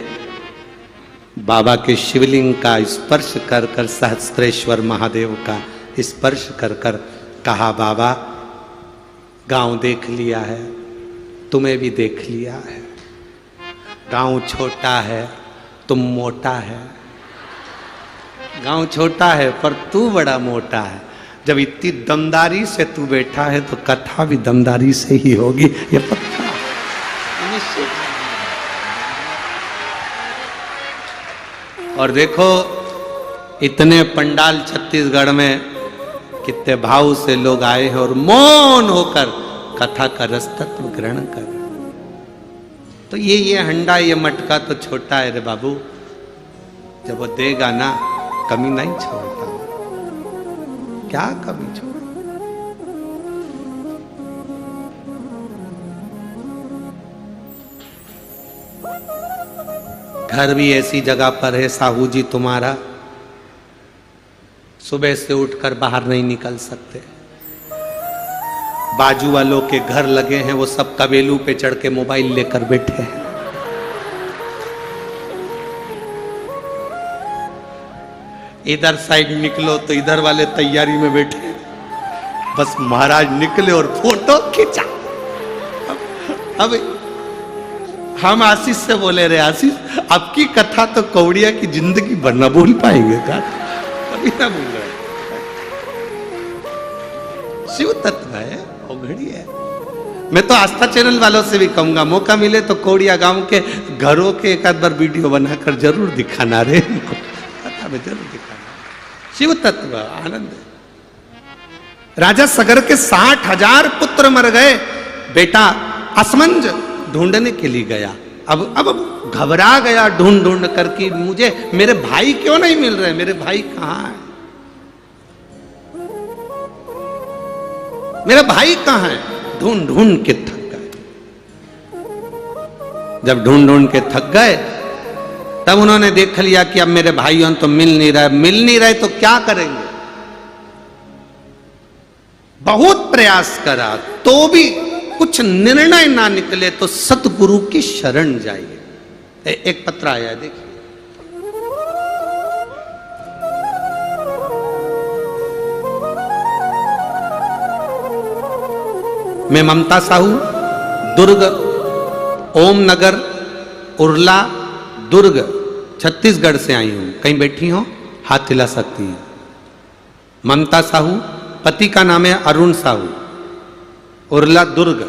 बाबा के शिवलिंग का स्पर्श कर कर, सहस्त्रेश्वर महादेव का स्पर्श कर कर कहा, बाबा गांव देख लिया है, तुम्हें भी देख लिया है। गांव छोटा है, तुम मोटा है। गांव छोटा है पर तू बड़ा मोटा है। जब इतनी दमदारी से तू बैठा है तो कथा भी दमदारी से ही होगी, ये पक्का निश्चित। और देखो इतने पंडाल छत्तीसगढ़ में, कितने भाव से लोग आए हैं और मौन होकर कथा का रस तत्व ग्रहण कर। तो ये हंडा, ये मटका तो छोटा है रे बाबू, जब वो देगा ना कमी नहीं छोड़ता। क्या कमी छोड़। घर भी ऐसी जगह पर है साहू जी तुम्हारा, सुबह से उठकर बाहर नहीं निकल सकते। बाजू वालों के घर लगे हैं, वो सब कबेलू पे चढ़ के मोबाइल लेकर बैठे हैं। इधर साइड निकलो तो इधर वाले तैयारी में बैठे हैं। बस महाराज निकले और फोटो खींचा। अब हम आशीष से बोले, रे आशीष आपकी कथा तो कौड़िया की जिंदगी भर न भूल पाएंगे का, कभी ना भूल रहे। शिव तत्व है, घड़ी है। मैं तो आस्था चैनल वालों से भी कहूंगा, मौका मिले तो कौड़िया गांव के घरों के एक आध बार वीडियो बनाकर जरूर दिखाना रे, इनको कथा में जरूर दिखाना। शिव तत्व आनंद है। राजा सगर के 60,000 पुत्र मर गए। बेटा असमंज ढूंढने के लिए गया। अब घबरा गया ढूंढ ढूंढ करके, मुझे मेरे भाई क्यों नहीं मिल रहे, मेरे भाई कहां है, मेरा भाई कहां है। ढूंढ ढूंढ के थक गए। जब ढूंढ ढूंढ के थक गए तब उन्होंने देख लिया कि अब मेरे भाइयों तो मिल नहीं रहे तो क्या करेंगे। बहुत प्रयास करा तो भी कुछ निर्णय ना निकले तो सतगुरु की शरण जाइए। एक पत्र आया है, देखिए। मैं ममता साहू, दुर्ग, ओम नगर, उरला, दुर्ग, छत्तीसगढ़ से आई हूं। कहीं बैठी हो हाथ हिला सकती हैं। ममता साहू, पति का नाम है अरुण साहू, उरला, दुर्ग।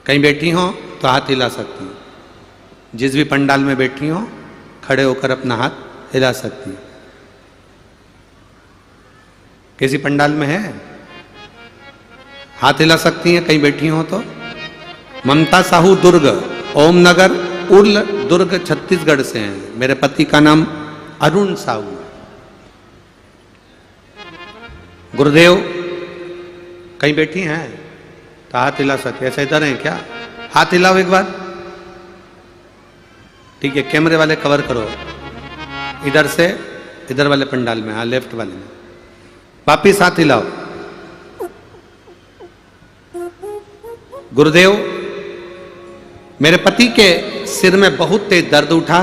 कहीं बैठी हो तो हाथ हिला सकती हैं। जिस भी पंडाल में बैठी हो खड़े होकर अपना हाथ हिला सकती हैं। किसी पंडाल में है हाथ हिला सकती हैं, कहीं बैठी हो तो। ममता साहू, दुर्ग, ओम नगर, उर्ल, दुर्ग, छत्तीसगढ़ से हैं। मेरे पति का नाम अरुण साहू है। गुरुदेव कहीं बैठी हैं तो हाथ हिला सकते। ऐसा इधर है क्या? हाथ हिलाओ एक बार। ठीक है, कैमरे वाले कवर करो। इधर से इधर वाले पंडाल में, हाँ लेफ्ट वाले में। वापिस हाथ हिलाओ। गुरुदेव मेरे पति के सिर में बहुत तेज दर्द उठा,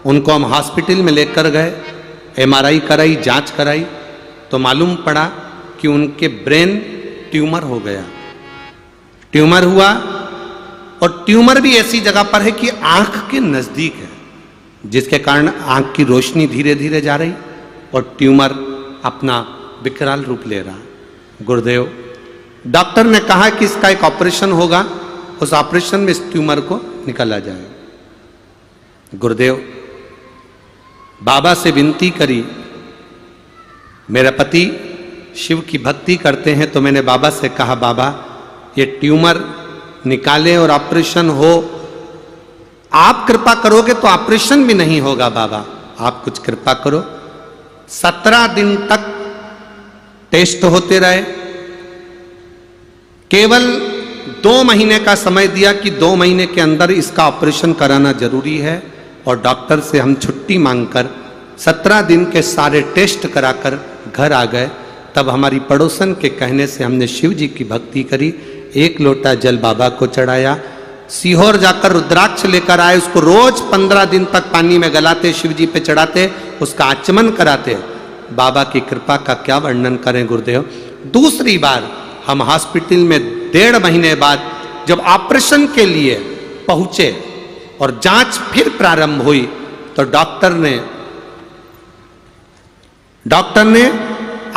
उनको हम हॉस्पिटल में लेकर गए, एमआरआई कराई, जांच कराई तो मालूम पड़ा कि उनके ब्रेन ट्यूमर हो गया। ट्यूमर हुआ और ट्यूमर भी ऐसी जगह पर है कि आंख के नजदीक है, जिसके कारण आंख की रोशनी धीरे धीरे जा रही और ट्यूमर अपना विकराल रूप ले रहा। गुरुदेव, डॉक्टर ने कहा कि इसका एक ऑपरेशन होगा, उस ऑपरेशन में इस ट्यूमर को निकाला जाएगा। गुरुदेव, बाबा से विनती करी। मेरे पति शिव की भक्ति करते हैं, तो मैंने बाबा से कहा, बाबा ये ट्यूमर निकाले और ऑपरेशन हो, आप कृपा करोगे तो ऑपरेशन भी नहीं होगा बाबा, आप कुछ कृपा करो। 17 दिन तक टेस्ट होते रहे। केवल 2 महीने का समय दिया कि 2 महीने के अंदर इसका ऑपरेशन कराना जरूरी है, और डॉक्टर से हम छुट्टी मांगकर 17 दिन के सारे टेस्ट कराकर घर आ गए। तब हमारी पड़ोसन के कहने से हमने शिव जी की भक्ति करी। 1 लोटा जल बाबा को चढ़ाया, सीहोर जाकर रुद्राक्ष लेकर आए, उसको रोज 15 दिन तक पानी में गलाते, शिव जी पे चढ़ाते, उसका आचमन कराते। बाबा की कृपा का क्या वर्णन करें गुरुदेव। दूसरी बार हम हॉस्पिटल में 1.5 महीने बाद जब ऑपरेशन के लिए पहुंचे और जांच फिर प्रारंभ हुई, तो डॉक्टर ने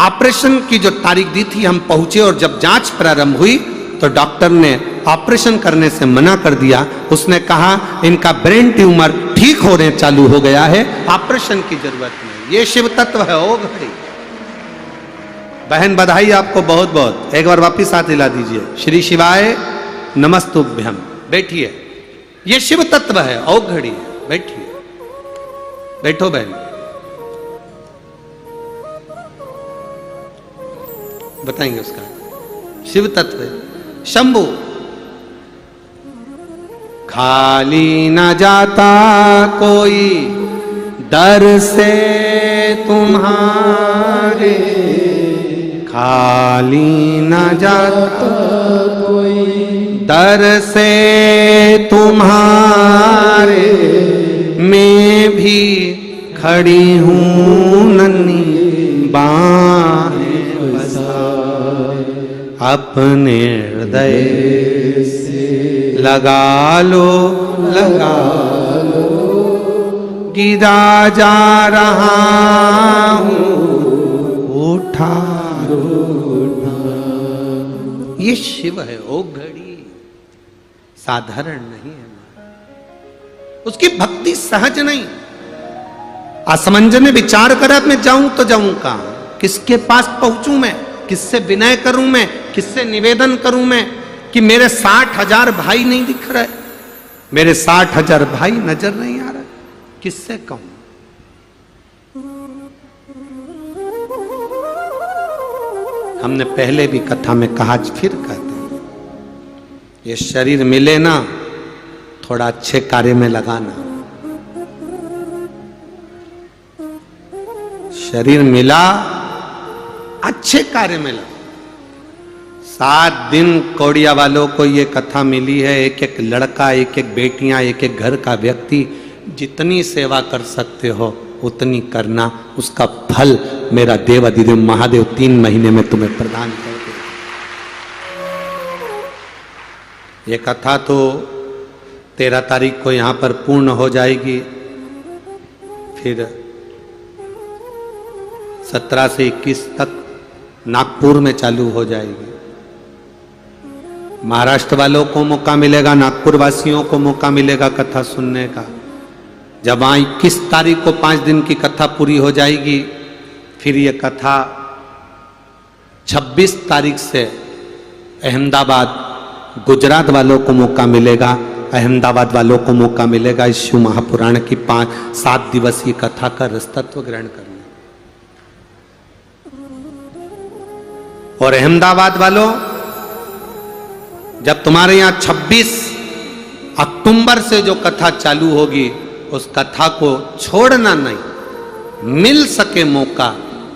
ऑपरेशन की जो तारीख दी थी, हम पहुंचे और जब जांच प्रारंभ हुई तो डॉक्टर ने ऑपरेशन करने से मना कर दिया। उसने कहा इनका ब्रेन ट्यूमर ठीक होने चालू हो गया है, ऑपरेशन की जरूरत नहीं। ये शिव तत्व है। ओ भाई बहन, बधाई आपको बहुत बहुत। एक बार वापिस हाथ हिला दीजिए। श्री शिवाय नमस्तुभ्यम। बैठिए, ये शिव तत्व है, ओ घड़ी है। बैठिए, बैठो बहन, बताएंगे उसका शिव तत्व है। शंभु खाली न जाता कोई दर से तुम्हारे, खाली न जाता कोई दर से तुम्हारे, मैं भी खड़ी हूँ नन्ही बाहें अपने हृदय से लगा लो, लगा लो, गिरा जा रहा हूँ, उठा लो। ये शिव है ओ घड़ी, साधारण नहीं है। उसकी भक्ति सहज नहीं। असमंजस ने विचार करा मैं जाऊं तो जाऊं कहां, किसके पास पहुंचूं मैं, किससे विनय करूं मैं, किससे निवेदन करूं मैं कि मेरे 60,000 भाई नहीं दिख रहे, मेरे 60,000 भाई नजर नहीं आ रहे, किससे कहूं। हमने पहले भी कथा में कहा, फिर कहते हैं, ये शरीर मिले ना थोड़ा अच्छे कार्य में लगाना। शरीर मिला अच्छे कार्य में लगा। 7 दिन कौड़िया वालों को ये कथा मिली है। एक एक लड़का, एक एक बेटियां, एक एक घर का व्यक्ति, जितनी सेवा कर सकते हो उतनी करना, उसका फल मेरा देव अधिदेव महादेव 3 महीने में तुम्हें प्रदान कर दे। ये कथा तो 13 तारीख को यहां पर पूर्ण हो जाएगी, फिर 17 से 21 तक नागपुर में चालू हो जाएगी। महाराष्ट्र वालों को मौका मिलेगा, नागपुर वासियों को मौका मिलेगा कथा सुनने का। जब वहां 21 तारीख को 5 दिन की कथा पूरी हो जाएगी, फिर ये कथा 26 तारीख से अहमदाबाद, गुजरात वालों को मौका मिलेगा, अहमदाबाद वालों को मौका मिलेगा इस शिव महापुराण की 7 दिवसीय कथा का रसतत्व ग्रहण करने। और अहमदाबाद वालों, जब तुम्हारे यहां 26 अक्टूबर से जो कथा चालू होगी, उस कथा को छोड़ना नहीं। मिल सके मौका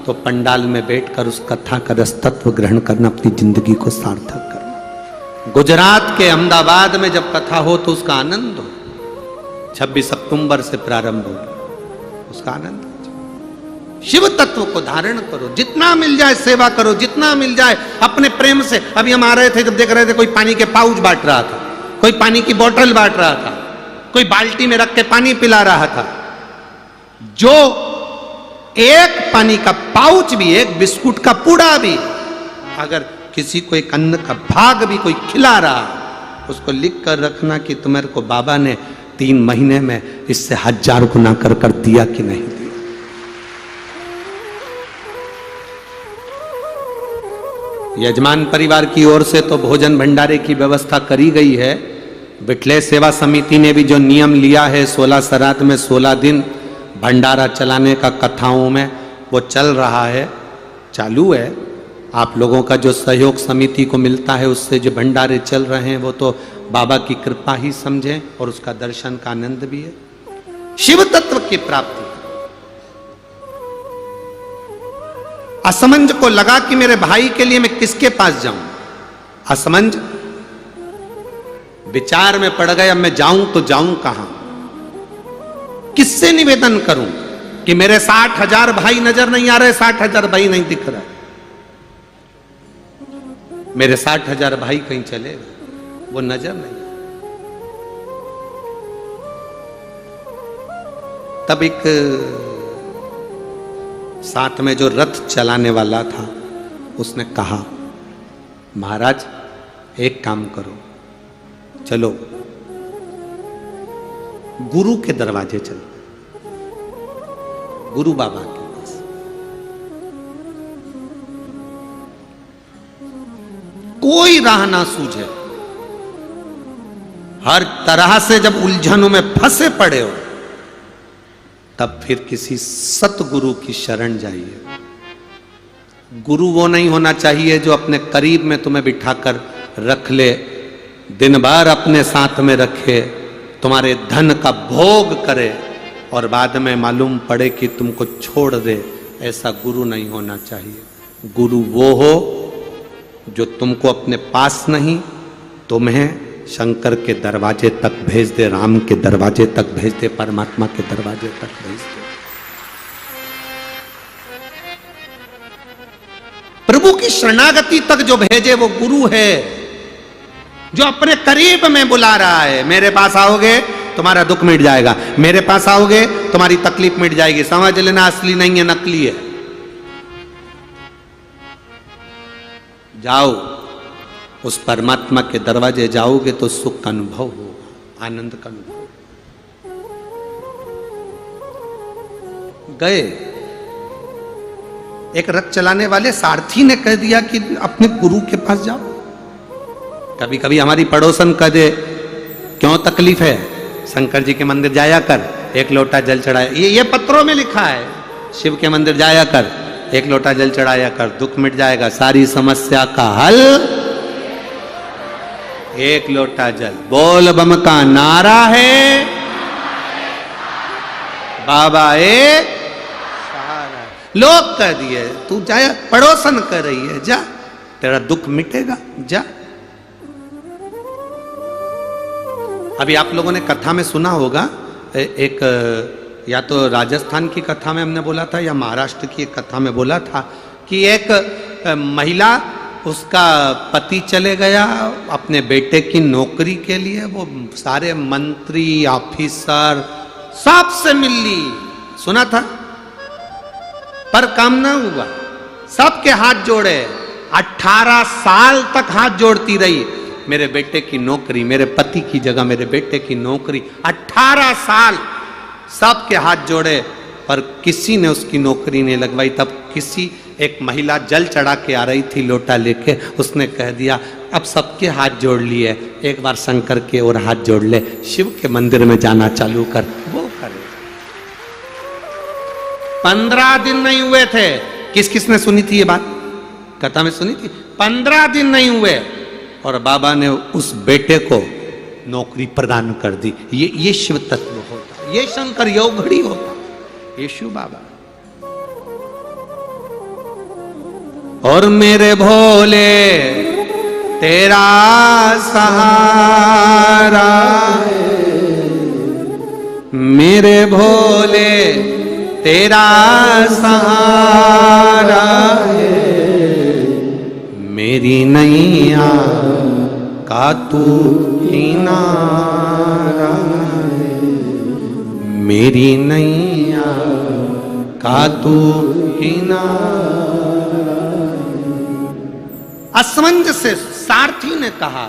तो पंडाल में बैठकर उस कथा का रसतत्व ग्रहण करना, अपनी जिंदगी को सार्थक करना। गुजरात के अहमदाबाद में जब कथा हो तो उसका आनंद हो। 26 अक्टूबर से प्रारंभ हो, उसका आनंद। शिव तत्व को धारण करो, जितना मिल जाए सेवा करो, जितना मिल जाए अपने प्रेम से। अभी हम आ रहे थे, जब देख रहे थे कोई पानी के पाउच बांट रहा था, कोई पानी की बोतल बांट रहा था, कोई बाल्टी में रख के पानी पिला रहा था। जो एक पानी का पाउच भी, एक बिस्कुट का पूड़ा भी, अगर किसी को एक अन्न का भाग भी कोई खिला रहा, उसको लिख कर रखना कि तुम्हारे को बाबा ने 3 महीने में इससे 1000 गुना कर दिया कि नहीं दिया। यजमान परिवार की ओर से तो भोजन भंडारे की व्यवस्था करी गई है। बिटले सेवा समिति ने भी जो नियम लिया है 16 श्राद्ध में 16 दिन भंडारा चलाने का कथाओं में, वो चल रहा है, चालू है। आप लोगों का जो सहयोग समिति को मिलता है उससे जो भंडारे चल रहे हैं वो तो बाबा की कृपा ही समझें, और उसका दर्शन का आनंद भी है। शिव तत्व की प्राप्ति। असमंज को लगा कि मेरे भाई के लिए मैं किसके पास जाऊं। असमंज विचार में पड़ गया, मैं जाऊं तो जाऊं कहां, किससे निवेदन करूं कि मेरे 60,000 भाई नजर नहीं आ रहे, 60,000 भाई नहीं दिख रहा, मेरे 60,000 भाई कहीं चले गए, वो नजर नहीं। तब एक साथ में जो रथ चलाने वाला था उसने कहा, महाराज एक काम करो, चलो गुरु के दरवाजे चलो, गुरु बाबा के पास। कोई राह ना सूझे, हर तरह से जब उलझनों में फंसे पड़े हो, तब फिर किसी सतगुरु की शरण जाइए। गुरु वो नहीं होना चाहिए जो अपने करीब में तुम्हें बिठाकर रख ले, दिन भर अपने साथ में रखे, तुम्हारे धन का भोग करे और बाद में मालूम पड़े कि तुमको छोड़ दे। ऐसा गुरु नहीं होना चाहिए। गुरु वो हो जो तुमको अपने पास नहीं, तुम्हें शंकर के दरवाजे तक भेज दे, राम के दरवाजे तक भेज दे, परमात्मा के दरवाजे तक भेज दे। प्रभु की शरणागति तक जो भेजे वो गुरु है, जो अपने करीब में बुला रहा है। मेरे पास आओगे तुम्हारा दुख मिट जाएगा, मेरे पास आओगे तुम्हारी तकलीफ मिट जाएगी। समझ लेना असली नहीं है, नकली है। जाओ उस परमात्मा के दरवाजे जाओगे तो सुख का अनुभव होगा, आनंद का अनुभव। गए, एक रथ चलाने वाले सारथी ने कह दिया कि अपने गुरु के पास जाओ। कभी कभी हमारी पड़ोसन कह दे, क्यों तकलीफ है, शंकर जी के मंदिर जाया कर, 1 लोटा जल चढ़ाया। ये पत्रों में लिखा है, शिव के मंदिर जाया कर, 1 लोटा जल चढ़ाया कर, दुख मिट जाएगा, सारी समस्या का हल 1 लोटा जल। बोल बम का नारा है, बाबा एक सहारा। लोग कह दिए तू जाया, पड़ोसन कर रही है, जा, तेरा दुख मिटेगा, जा। अभी आप लोगों ने कथा में सुना होगा, एक या तो राजस्थान की कथा में हमने बोला था या महाराष्ट्र की एक कथा में बोला था कि एक महिला, उसका पति चले गया अपने बेटे की नौकरी के लिए, वो सारे मंत्री ऑफिसर सबसे मिल ली, सुना था, पर काम ना हुआ। सबके हाथ जोड़े, 18 साल तक हाथ जोड़ती रही, मेरे बेटे की नौकरी, मेरे पति की जगह मेरे बेटे की नौकरी। 18 साल सबके हाथ जोड़े, पर किसी ने उसकी नौकरी नहीं लगवाई। तब किसी एक महिला जल चढ़ा के आ रही थी लोटा लेके, उसने कह दिया अब सबके हाथ जोड़ लिए, एक बार शंकर के और हाथ जोड़ ले, शिव के मंदिर में जाना चालू कर। वो करे। 15 दिन नहीं हुए थे, किस किस ने सुनी थी ये बात, कथा में सुनी थी। 15 दिन नहीं हुए और बाबा ने उस बेटे को नौकरी प्रदान कर दी। ये शिव तत्व होता, ये शंकर योगड़ी होता, ये शिव बाबा। और मेरे भोले तेरा सहारा, मेरे भोले तेरा सहारा, मेरी नैया का तू किनारा, मेरी नैया कातु हीना। असमंज से सारथी ने कहा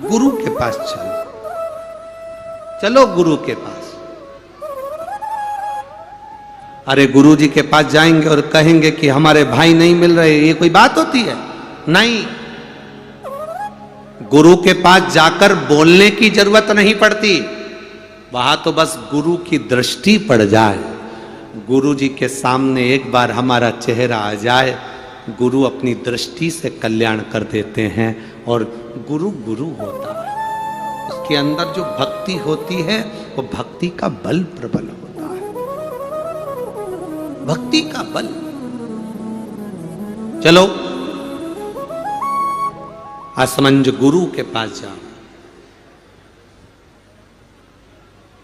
गुरु के पास चलो, चलो गुरु के पास। अरे गुरु जी के पास जाएंगे और कहेंगे कि हमारे भाई नहीं मिल रहे, ये कोई बात होती है? नहीं, गुरु के पास जाकर बोलने की जरूरत नहीं पड़ती, वहां तो बस गुरु की दृष्टि पड़ जाए, गुरु जी के सामने एक बार हमारा चेहरा आ जाए, गुरु अपनी दृष्टि से कल्याण कर देते हैं और गुरु गुरु होता है। उसके अंदर जो भक्ति होती है वो भक्ति का बल प्रबल होता है, भक्ति का बल। चलो असमंज गुरु के पास जाओ,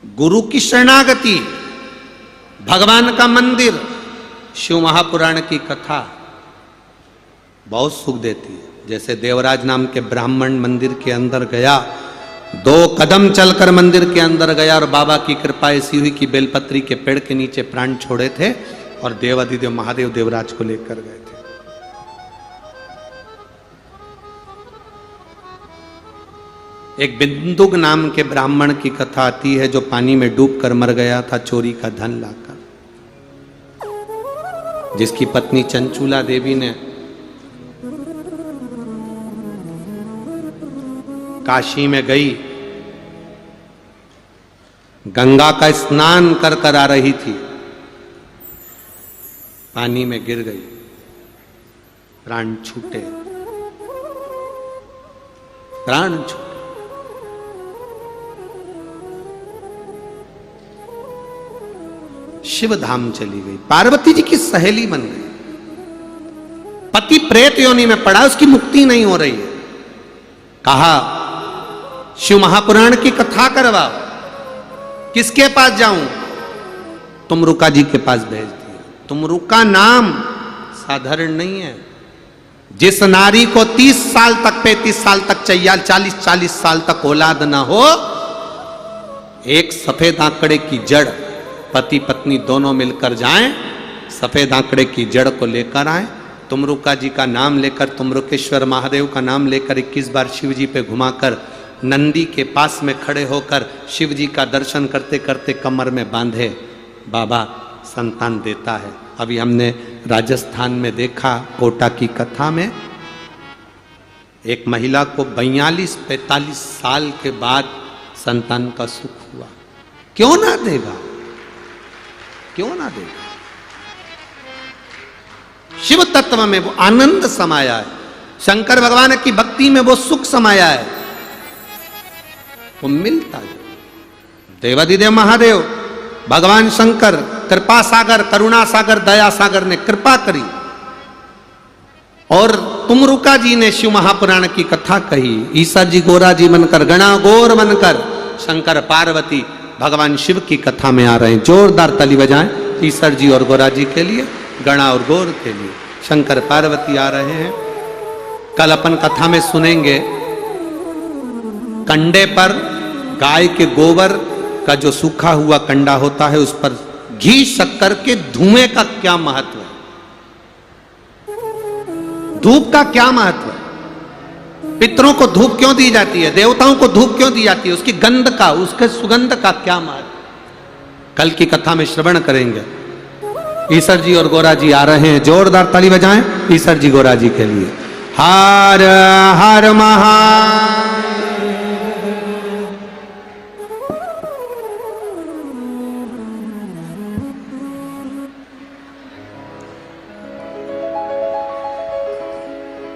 गुरु की शरणागति, भगवान का मंदिर, शिव महापुराण की कथा बहुत सुख देती है। जैसे देवराज नाम के ब्राह्मण मंदिर के अंदर गया, 2 कदम चलकर मंदिर के अंदर गया और बाबा की कृपा ऐसी हुई कि बेलपत्री के पेड़ के नीचे प्राण छोड़े थे और देवाधिदेव महादेव देवराज को लेकर गए थे। एक बिंदुक नाम के ब्राह्मण की कथा आती है जो पानी में डूबकर मर गया था चोरी का धन लाकर, जिसकी पत्नी चंचूला देवी ने काशी में गई, गंगा का स्नान कर कर आ रही थी, पानी में गिर गई, प्राण छूटे, प्राण छूटे। शिव धाम चली गई, पार्वती जी की सहेली बन गई, पति प्रेत योनि में पड़ा, उसकी मुक्ति नहीं हो रही है। कहा शिव महापुराण की कथा करवाओ, किसके पास जाऊं? तुमरुका जी के पास भेज दिया। तुमरुका नाम साधारण नहीं है। जिस नारी को 30 साल तक 35 साल तक चाहिए, 40 साल तक औलाद ना हो, एक सफेद आंकड़े की जड़, पति पत्नी दोनों मिलकर जाएं, सफेद आंकड़े की जड़ को लेकर आए, तुमरुका जी का नाम लेकर, तुमरुकेश्वर महादेव का नाम लेकर 21 बार शिव जी पे घुमाकर, नंदी के पास में खड़े होकर शिव जी का दर्शन करते करते कमर में बांधे, बाबा संतान देता है। अभी हमने राजस्थान में देखा कोटा की कथा में, एक महिला को 42-45 साल के बाद संतान का सुख हुआ। क्यों ना देगा, क्यों ना देगा? शिव तत्व में वो आनंद समाया है, शंकर भगवान की भक्ति में वो सुख समाया है, वो मिलता है। देवाधिदेव महादेव, भगवान शंकर, कृपा सागर, करुणा सागर, दया सागर ने कृपा करी और तुमरुका जी ने शिव महापुराण की कथा कही। ईसा जी गोरा जी बनकर, गणा गौर बनकर शंकर पार्वती भगवान शिव की कथा में आ रहे हैं। जोरदार ताली बजाएं ईश्वर जी और गोरा जी के लिए, गणा और गौर के लिए। शंकर पार्वती आ रहे हैं। कल अपन कथा में सुनेंगे, कंडे पर गाय के गोबर का जो सूखा हुआ कंडा होता है, उस पर घी शक्कर के धुएं का क्या महत्व है, धूप का क्या महत्व है, पितरों को धूप क्यों दी जाती है, देवताओं को धूप क्यों दी जाती है, उसकी गंध का, उसके सुगंध का क्या महत्व, कल की कथा में श्रवण करेंगे। ईश्वर जी और गोरा जी आ रहे हैं। जोरदार ताली बजाएं ईश्वर जी गोरा जी के लिए। हर हर महा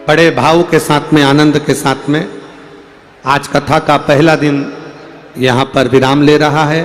बड़े भाव के साथ में, आनंद के साथ में आज कथा का पहला दिन यहां पर विराम ले रहा है।